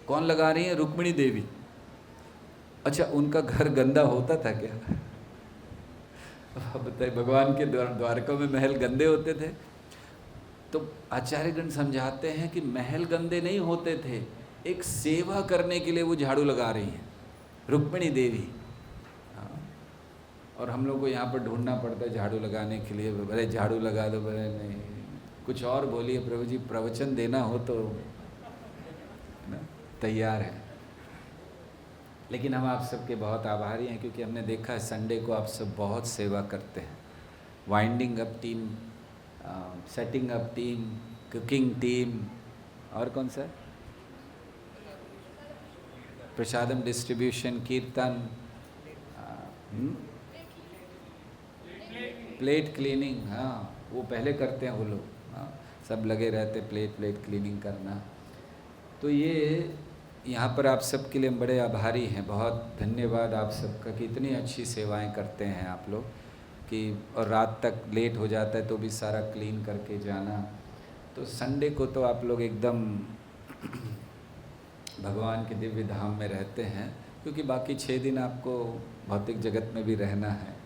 कौन लगा रही है? रुक्मिणी देवी। अच्छा, उनका घर गंदा होता था क्या? बताइए, भगवान के द्वारकों में महल गंदे होते थे? तो आचार्यगण समझाते हैं कि महल गंदे नहीं होते थे, एक सेवा करने के लिए वो झाड़ू लगा रही हैं, रुक्मिणी देवी। हाँ, और हम लोग को यहाँ पर ढूंढना पड़ता है झाड़ू लगाने के लिए। अरे झाड़ू लगा दो, बोले नहीं, कुछ और बोलिए प्रभु जी, प्रवचन देना हो तो ना तैयार है। लेकिन हम आप सबके बहुत आभारी हैं, क्योंकि हमने देखा है संडे को आप सब बहुत सेवा करते हैं। Winding up team, setting up team, cooking team, और कौन सा, प्रसादम डिस्ट्रीब्यूशन, कीर्तन, प्लेट क्लीनिंग। हाँ, वो पहले करते हैं वो लोग। हाँ, सब लगे रहते प्लेट क्लीनिंग करना। तो ये यहाँ पर आप सबके लिए हम बड़े आभारी हैं। बहुत धन्यवाद आप सबका कि इतनी अच्छी सेवाएं करते हैं आप लोग कि, और रात तक लेट हो जाता है तो भी सारा क्लीन करके जाना। तो संडे को तो आप लोग एकदम भगवान के दिव्य धाम में रहते हैं, क्योंकि बाकी 6 दिन आपको भौतिक जगत में भी रहना है।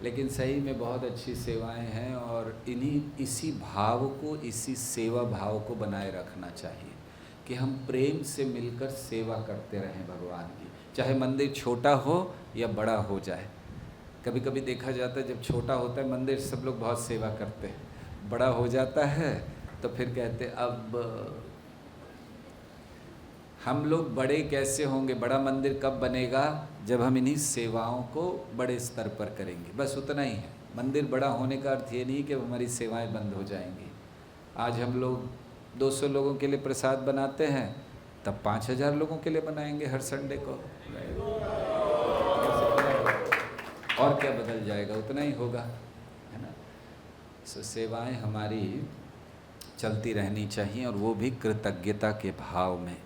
लेकिन सही में बहुत अच्छी सेवाएं हैं और इसी भाव को, इसी सेवा भाव को बनाए रखना चाहिए कि हम प्रेम से मिलकर सेवा करते रहें भगवान की, चाहे मंदिर छोटा हो या बड़ा हो जाए। कभी कभी देखा जाता है जब छोटा होता है मंदिर सब लोग बहुत सेवा करते हैं, बड़ा हो जाता है तो फिर कहते अब हम लोग बड़े कैसे होंगे, बड़ा मंदिर कब बनेगा, जब हम इन्हीं सेवाओं को बड़े स्तर पर करेंगे। बस उतना ही है। मंदिर बड़ा होने का अर्थ ये नहीं कि हमारी सेवाएं बंद हो जाएंगी। आज हम लोग 200 लोगों के लिए प्रसाद बनाते हैं, तब 5000 लोगों के लिए बनाएंगे हर संडे को। और क्या बदल जाएगा, उतना ही होगा, है ना। सो सेवाएं हमारी चलती रहनी चाहिए और वो भी कृतज्ञता के भाव में।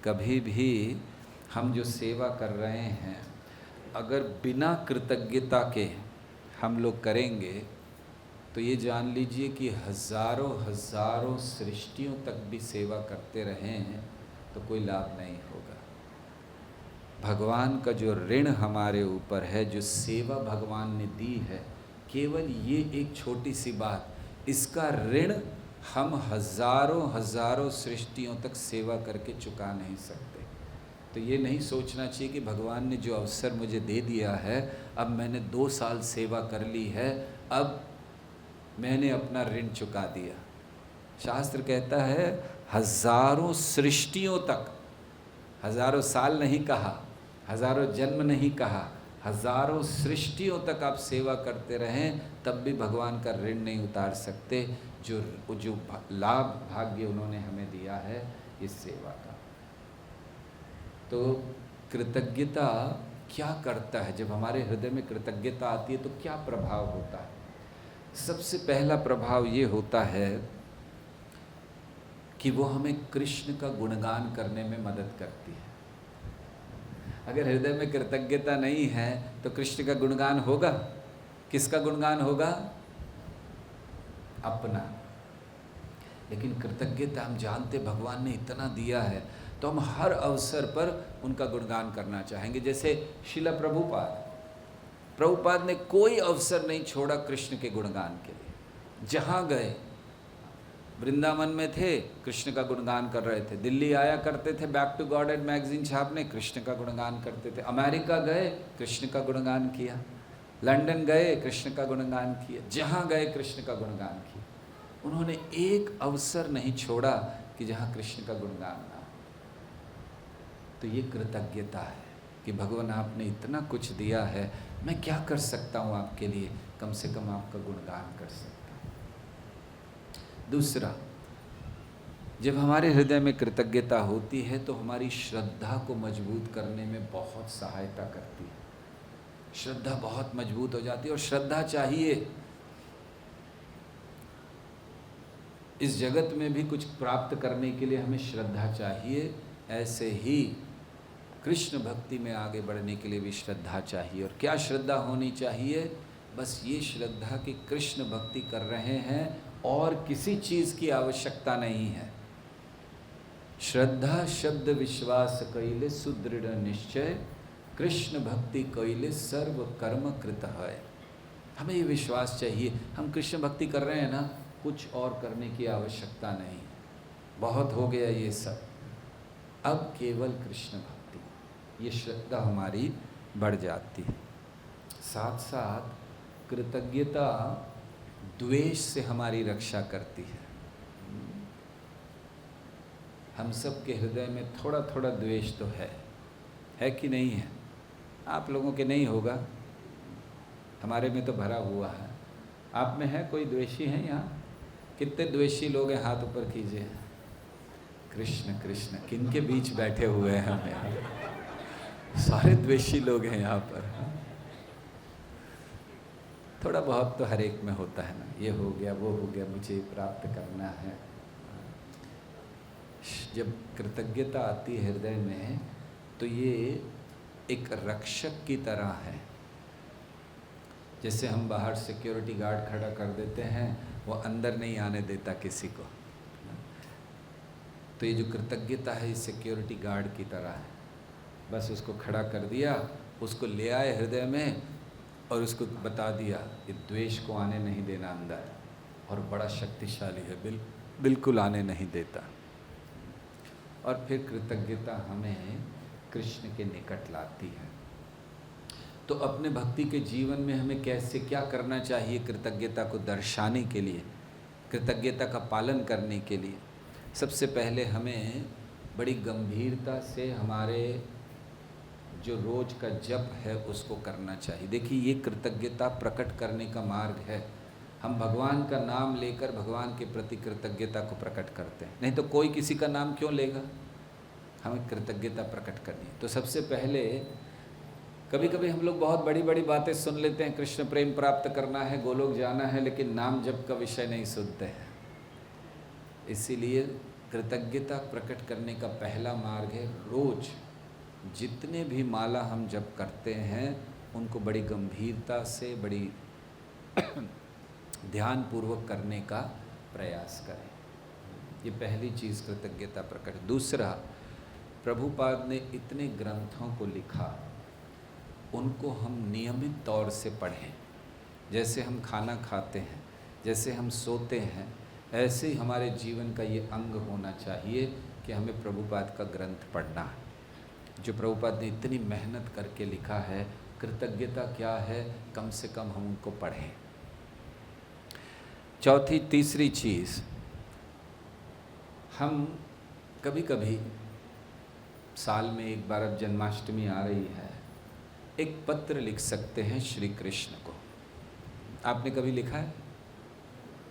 कभी भी हम जो सेवा कर रहे हैं अगर बिना कृतज्ञता के हम लोग करेंगे तो ये जान लीजिए कि हज़ारों हज़ारों सृष्टियों तक भी सेवा करते रहें तो कोई लाभ नहीं होगा। भगवान का जो ऋण हमारे ऊपर है, जो सेवा भगवान ने दी है, केवल ये एक छोटी सी बात, इसका ऋण हम हज़ारों हज़ारों सृष्टियों तक सेवा करके चुका नहीं सकते। तो ये नहीं सोचना चाहिए कि भगवान ने जो अवसर मुझे दे दिया है, अब मैंने 2 साल सेवा कर ली है, अब मैंने अपना ऋण चुका दिया। शास्त्र कहता है हज़ारों सृष्टियों तक, हज़ारों साल नहीं कहा, हज़ारों जन्म नहीं कहा, हज़ारों सृष्टियों तक आप सेवा करते रहें तब भी भगवान का ऋण नहीं उतार सकते, जो लाभ भाग्य उन्होंने हमें दिया है इस सेवा का। तो कृतज्ञता क्या करता है, जब हमारे हृदय में कृतज्ञता आती है तो क्या प्रभाव होता है। सबसे पहला प्रभाव ये होता है कि वो हमें कृष्ण का गुणगान करने में मदद करती है। अगर हृदय में कृतज्ञता नहीं है तो कृष्ण का गुणगान होगा, किसका गुणगान होगा, अपना। लेकिन कृतज्ञता, हम जानते भगवान ने इतना दिया है तो हम हर अवसर पर उनका गुणगान करना चाहेंगे। जैसे शिला प्रभुपाद ने कोई अवसर नहीं छोड़ा कृष्ण के गुणगान के लिए। जहाँ गए, वृंदावन में थे कृष्ण का गुणगान कर रहे थे, दिल्ली आया करते थे बैक टू गॉडेड मैगजीन छापने, कृष्ण का गुणगान करते थे, अमेरिका गए कृष्ण का गुणगान किया, लंदन गए कृष्ण का गुणगान किया, जहाँ गए कृष्ण का गुणगान किया। उन्होंने एक अवसर नहीं छोड़ा कि जहाँ कृष्ण का गुणगान ना हो। तो ये कृतज्ञता है कि भगवान आपने इतना कुछ दिया है, मैं क्या कर सकता हूँ आपके लिए, कम से कम आपका गुणगान कर सकता हूँ। दूसरा, जब हमारे हृदय में कृतज्ञता होती है तो हमारी श्रद्धा को मजबूत करने में बहुत सहायता करती है। श्रद्धा बहुत मजबूत हो जाती है, और श्रद्धा चाहिए। इस जगत में भी कुछ प्राप्त करने के लिए हमें श्रद्धा चाहिए, ऐसे ही कृष्ण भक्ति में आगे बढ़ने के लिए भी श्रद्धा चाहिए। और क्या श्रद्धा होनी चाहिए, बस ये श्रद्धा कि कृष्ण भक्ति कर रहे हैं और किसी चीज़ की आवश्यकता नहीं है। श्रद्धा शब्द विश्वास कैले सुदृढ़ निश्चय, कृष्ण भक्ति कैले सर्व कर्म कृत है। हमें ये विश्वास चाहिए, हम कृष्ण भक्ति कर रहे हैं ना, कुछ और करने की आवश्यकता नहीं, बहुत हो गया ये सब, अब केवल कृष्ण भक्ति। ये श्रद्धा हमारी बढ़ जाती है। साथ साथ कृतज्ञता द्वेष से हमारी रक्षा करती है। हम सब के हृदय में थोड़ा थोड़ा द्वेष तो है कि नहीं है। आप लोगों के नहीं होगा, हमारे में तो भरा हुआ है। आप में है कोई द्वेषी है यहाँ? कितने द्वेषी लोग हैं, हाथ ऊपर कीजिए। कृष्ण कृष्ण, किन के बीच बैठे हुए हैं हम यहाँ? सारे द्वेषी लोग हैं यहाँ पर। थोड़ा बहुत तो हर एक में होता है ना, ये हो गया वो हो गया, मुझे प्राप्त करना है। जब कृतज्ञता आती है हृदय में तो ये एक रक्षक की तरह है। जैसे हम बाहर सिक्योरिटी गार्ड खड़ा कर देते हैं, वो अंदर नहीं आने देता किसी को, तो ये जो कृतज्ञता है इस सिक्योरिटी गार्ड की तरह है। बस उसको खड़ा कर दिया, उसको ले आए हृदय में, और उसको बता दिया कि द्वेष को आने नहीं देना अंदर, और बड़ा शक्तिशाली है, बिल्कुल आने नहीं देता। और फिर कृतज्ञता हमें कृष्ण के निकट लाती है। तो अपने भक्ति के जीवन में हमें कैसे क्या करना चाहिए कृतज्ञता को दर्शाने के लिए, कृतज्ञता का पालन करने के लिए? सबसे पहले हमें बड़ी गंभीरता से हमारे जो रोज का जप है उसको करना चाहिए। देखिए, ये कृतज्ञता प्रकट करने का मार्ग है। हम भगवान का नाम लेकर भगवान के प्रति कृतज्ञता को प्रकट करते हैं, नहीं तो कोई किसी का नाम क्यों लेगा? हमें कृतज्ञता प्रकट करनी है। तो सबसे पहले कभी कभी हम लोग बहुत बड़ी बड़ी बातें सुन लेते हैं, कृष्ण प्रेम प्राप्त करना है, गोलोक जाना है, लेकिन नाम जप का विषय नहीं सुनते हैं। इसीलिए कृतज्ञता प्रकट करने का पहला मार्ग है, रोज जितने भी माला हम जप करते हैं उनको बड़ी गंभीरता से, बड़ी ध्यानपूर्वक करने का प्रयास करें। ये पहली चीज़ कृतज्ञता प्रकट। दूसरा, प्रभुपाद ने इतने ग्रंथों को लिखा, उनको हम नियमित तौर से पढ़ें। जैसे हम खाना खाते हैं, जैसे हम सोते हैं, ऐसे ही हमारे जीवन का ये अंग होना चाहिए कि हमें प्रभुपाद का ग्रंथ पढ़ना है। जो प्रभुपाद ने इतनी मेहनत करके लिखा है, कृतज्ञता क्या है, कम से कम हम उनको पढ़ें। तीसरी चीज़, हम कभी कभी साल में एक बार, अब जन्माष्टमी आ रही है, एक पत्र लिख सकते हैं श्री कृष्ण को। आपने कभी लिखा है?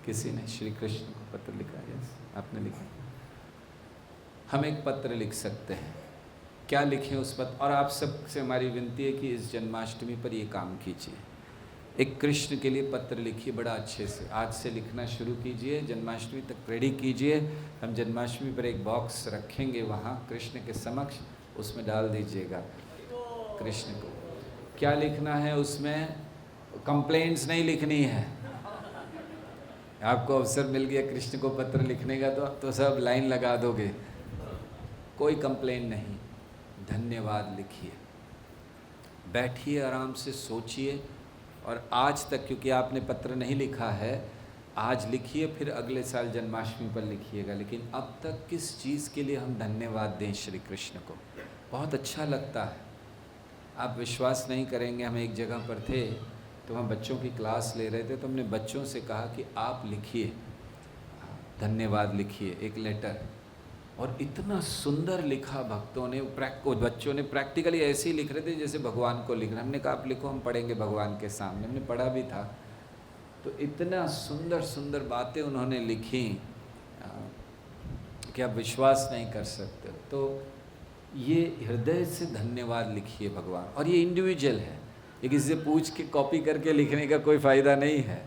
किसी ने श्री कृष्ण को पत्र लिखा है? यस, आपने लिखा। हम एक पत्र लिख सकते हैं। क्या लिखें उस पत्र? और आप सबसे हमारी विनती है कि इस जन्माष्टमी पर ये काम कीजिए, एक कृष्ण के लिए पत्र लिखिए बड़ा अच्छे से। आज से लिखना शुरू कीजिए, जन्माष्टमी तक रेडी कीजिए। हम जन्माष्टमी पर एक बॉक्स रखेंगे वहाँ कृष्ण के समक्ष, उसमें डाल दीजिएगा कृष्ण को। क्या लिखना है उसमें? कंप्लेंट्स नहीं लिखनी है। आपको अवसर मिल गया कृष्ण को पत्र लिखने का, तो सब लाइन लगा दोगे। कोई कंप्लेंट नहीं, धन्यवाद लिखिए। बैठिए, आराम से सोचिए, और आज तक क्योंकि आपने पत्र नहीं लिखा है, आज लिखिए, फिर अगले साल जन्माष्टमी पर लिखिएगा। लेकिन अब तक किस चीज़ के लिए हम धन्यवाद दें श्री कृष्ण को? बहुत अच्छा लगता है। आप विश्वास नहीं करेंगे, हम एक जगह पर थे तो हम बच्चों की क्लास ले रहे थे, तो हमने बच्चों से कहा कि आप लिखिए, धन्यवाद लिखिए एक लेटर। और इतना सुंदर लिखा भक्तों ने, बच्चों ने प्रैक्टिकली ऐसे ही लिख रहे थे जैसे भगवान को लिख रहे। हमने कहा आप लिखो, हम पढ़ेंगे भगवान के सामने। हमने पढ़ा भी था, तो इतना सुंदर सुंदर बातें उन्होंने लिखी कि आप विश्वास नहीं कर सकते। तो ये हृदय से धन्यवाद लिखिए भगवान। और ये इंडिविजुअल है, ये किसी से पूछ के कॉपी करके लिखने का कोई फ़ायदा नहीं है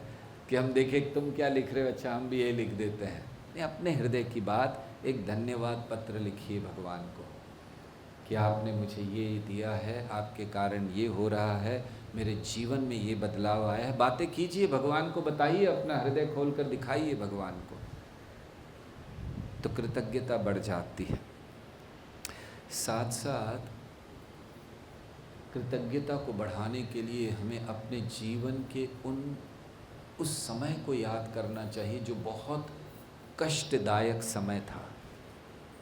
कि हम देखें तुम क्या लिख रहे हो, अच्छा हम भी ये लिख देते हैं। नहीं, अपने हृदय की बात, एक धन्यवाद पत्र लिखिए भगवान को कि आपने मुझे ये दिया है, आपके कारण ये हो रहा है, मेरे जीवन में ये बदलाव आया है। बातें कीजिए, भगवान को बताइए, अपना हृदय खोल कर दिखाइए भगवान को, तो कृतज्ञता बढ़ जाती है। साथ साथ कृतज्ञता को बढ़ाने के लिए हमें अपने जीवन के उस समय को याद करना चाहिए जो बहुत कष्टदायक समय था।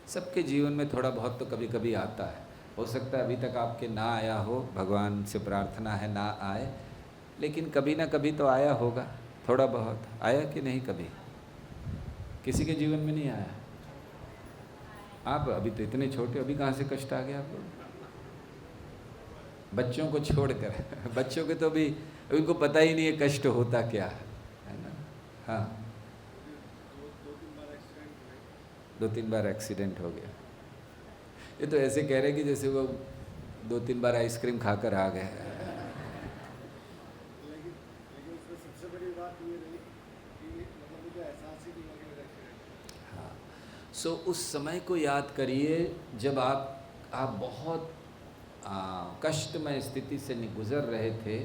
सबके जीवन में थोड़ा बहुत तो कभी कभी आता है। हो सकता है अभी तक आपके ना आया हो, भगवान से प्रार्थना है ना आए, लेकिन कभी ना कभी तो आया होगा। थोड़ा बहुत आया कि नहीं? कभी किसी के जीवन में नहीं आया? आप अभी तो इतने छोटे, अभी कहाँ से कष्ट आ गया आपको? बच्चों को छोड़कर बच्चों के तो अभी उनको पता ही नहीं है कष्ट होता क्या है ना। हाँ, 2-3 बार एक्सीडेंट हो गया। ये तो ऐसे कह रहे कि जैसे वो 2-3 बार आइसक्रीम खाकर आ गए। हाँ, सो उस समय को याद करिए जब आप बहुत कष्टमय स्थिति से गुजर रहे थे,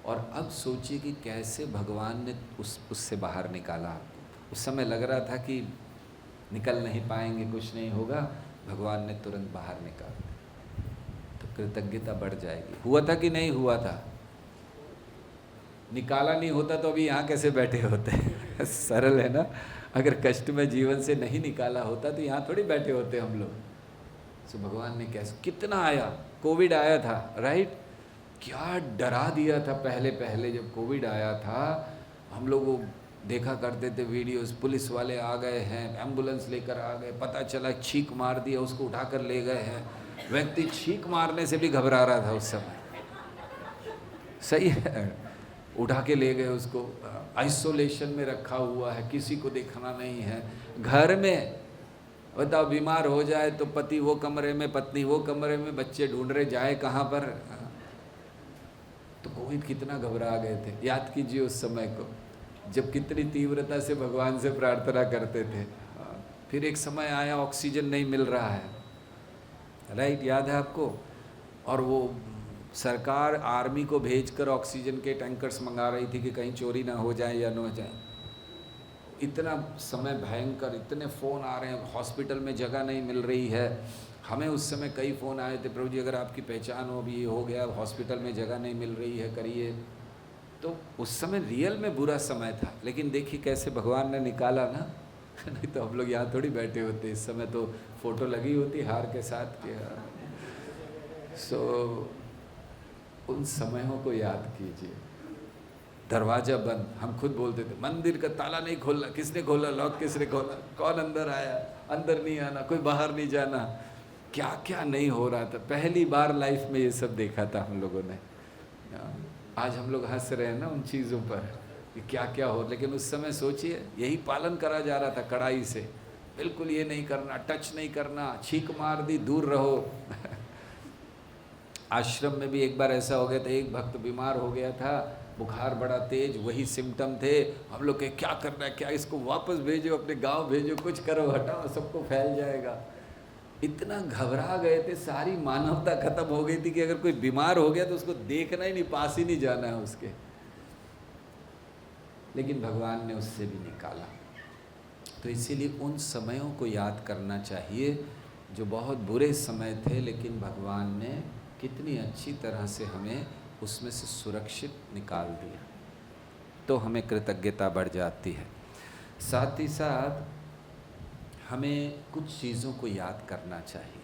और अब सोचिए कि कैसे भगवान ने उससे बाहर निकाला आपको। उस समय लग रहा था कि निकल नहीं पाएंगे, कुछ नहीं होगा, भगवान ने तुरंत बाहर निकाल दिया। तो कृतज्ञता बढ़ जाएगी। हुआ था कि नहीं हुआ था? निकाला नहीं होता तो अभी यहाँ कैसे बैठे होते सरल है ना। अगर कष्ट में जीवन से नहीं निकाला होता तो यहाँ थोड़ी बैठे होते हम लोग। सो भगवान ने कैसे, कितना आया, कोविड आया था, राइट, क्या डरा दिया था। पहले पहले जब कोविड आया था, हम लोग वो देखा करते थे वीडियोस, पुलिस वाले आ गए हैं, एम्बुलेंस लेकर आ गए, पता चला छींक मार दिया, उसको उठाकर ले गए हैं। व्यक्ति छींक मारने से भी घबरा रहा था उस समय, सही है, उठा के ले गए उसको, आइसोलेशन में रखा हुआ है, किसी को देखना नहीं है, घर में। बताओ, बीमार हो जाए तो पति वो कमरे में, पत्नी वो कमरे में, बच्चे ढूंढ रहे जाए कहाँ पर। तो कोविड कितना घबरा गए थे। याद कीजिए उस समय को, जब कितनी तीव्रता से भगवान से प्रार्थना करते थे। फिर एक समय आया ऑक्सीजन नहीं मिल रहा है, राइट, याद है आपको। और वो सरकार आर्मी को भेजकर ऑक्सीजन के टैंकर्स मंगा रही थी कि कहीं चोरी ना हो जाए या न हो जाए। इतना समय भयंकर, इतने फ़ोन आ रहे हैं, हॉस्पिटल में जगह नहीं मिल रही है। हमें उस समय कई फ़ोन आए थे, प्रभु जी अगर आपकी पहचान हो, अभी ये हो गया, हॉस्पिटल में जगह नहीं मिल रही है, करिए। तो उस समय रियल में बुरा समय था, लेकिन देखिए कैसे भगवान ने निकाला ना। नहीं तो हम लोग यहाँ थोड़ी बैठे होते, इस समय तो फ़ोटो लगी होती हार के साथ के। सो उन समयों को याद कीजिए। दरवाज़ा बंद, हम खुद बोलते थे मंदिर का ताला नहीं खोलना, किसने खोला, लॉक किसने खोला, कौन अंदर आया, अंदर नहीं आना, कोई बाहर नहीं जाना, क्या क्या नहीं हो रहा था। पहली बार लाइफ में ये सब देखा था हम लोगों ने। आज हम लोग हंस रहे हैं ना उन चीज़ों पर कि क्या क्या हो, लेकिन उस समय सोचिए यही पालन करा जा रहा था कड़ाई से। बिल्कुल ये नहीं करना, टच नहीं करना, छींक मार दी, दूर रहो। आश्रम में भी एक बार ऐसा हो गया था, एक भक्त बीमार हो गया था, बुखार बड़ा तेज, वही सिम्टम थे। हम लोग के क्या करना है, क्या इसको वापस भेजो, अपने गांव भेजो, कुछ करो, हटाओ, सबको फैल जाएगा। इतना घबरा गए थे, सारी मानवता खत्म हो गई थी कि अगर कोई बीमार हो गया तो उसको देखना ही नहीं, पास ही नहीं जाना है उसके। लेकिन भगवान ने उससे भी निकाला। तो इसीलिए उन समयों को याद करना चाहिए जो बहुत बुरे समय थे, लेकिन भगवान ने कितनी अच्छी तरह से हमें उसमें से सुरक्षित निकाल दिया, तो हमें कृतज्ञता बढ़ जाती है। साथ ही साथ हमें कुछ चीज़ों को याद करना चाहिए।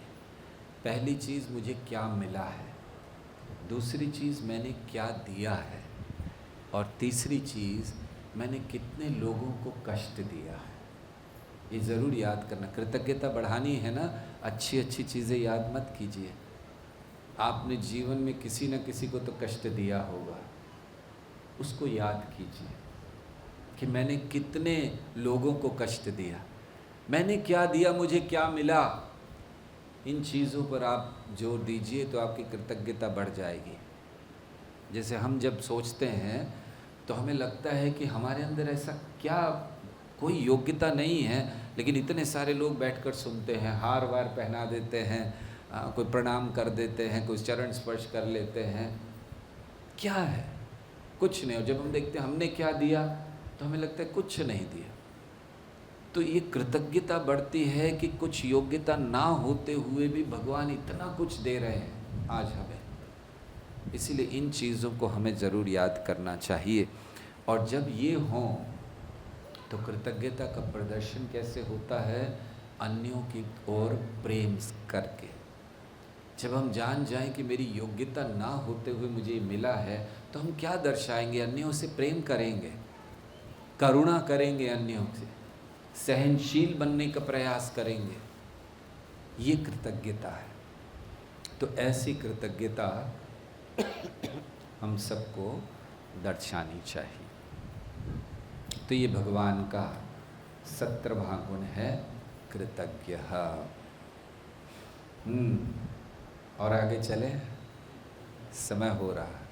पहली चीज़, मुझे क्या मिला है, दूसरी चीज़, मैंने क्या दिया है, और तीसरी चीज़, मैंने कितने लोगों को कष्ट दिया है। ये ज़रूर याद करना। कृतज्ञता बढ़ानी है ना, अच्छी अच्छी चीज़ें याद मत कीजिए। आपने जीवन में किसी न किसी को तो कष्ट दिया होगा, उसको याद कीजिए कि मैंने कितने लोगों को कष्ट दिया, मैंने क्या दिया, मुझे क्या मिला। इन चीज़ों पर आप जोर दीजिए तो आपकी कृतज्ञता बढ़ जाएगी। जैसे हम जब सोचते हैं तो हमें लगता है कि हमारे अंदर ऐसा क्या, कोई योग्यता नहीं है, लेकिन इतने सारे लोग बैठकर सुनते हैं, हार वार पहना देते हैं, कोई प्रणाम कर देते हैं, कोई चरण स्पर्श कर लेते हैं। क्या है, कुछ नहीं। और जब हम देखते हैं हमने क्या दिया तो हमें लगता है कुछ नहीं दिया। तो ये कृतज्ञता बढ़ती है कि कुछ योग्यता ना होते हुए भी भगवान इतना कुछ दे रहे हैं आज हमें। इसीलिए इन चीज़ों को हमें ज़रूर याद करना चाहिए। और जब ये हों तो कृतज्ञता का प्रदर्शन कैसे होता है, अन्यों की ओर प्रेम करके। जब हम जान जाएं कि मेरी योग्यता ना होते हुए मुझे ये मिला है, तो हम क्या दर्शाएंगे, अन्यों से प्रेम करेंगे, करुणा करेंगे, अन्यों से सहनशील बनने का प्रयास करेंगे। ये कृतज्ञता है। तो ऐसी कृतज्ञता हम सबको दर्शानी चाहिए। तो ये भगवान का 17वां गुण है, कृतज्ञ। और आगे चले, समय हो रहा है।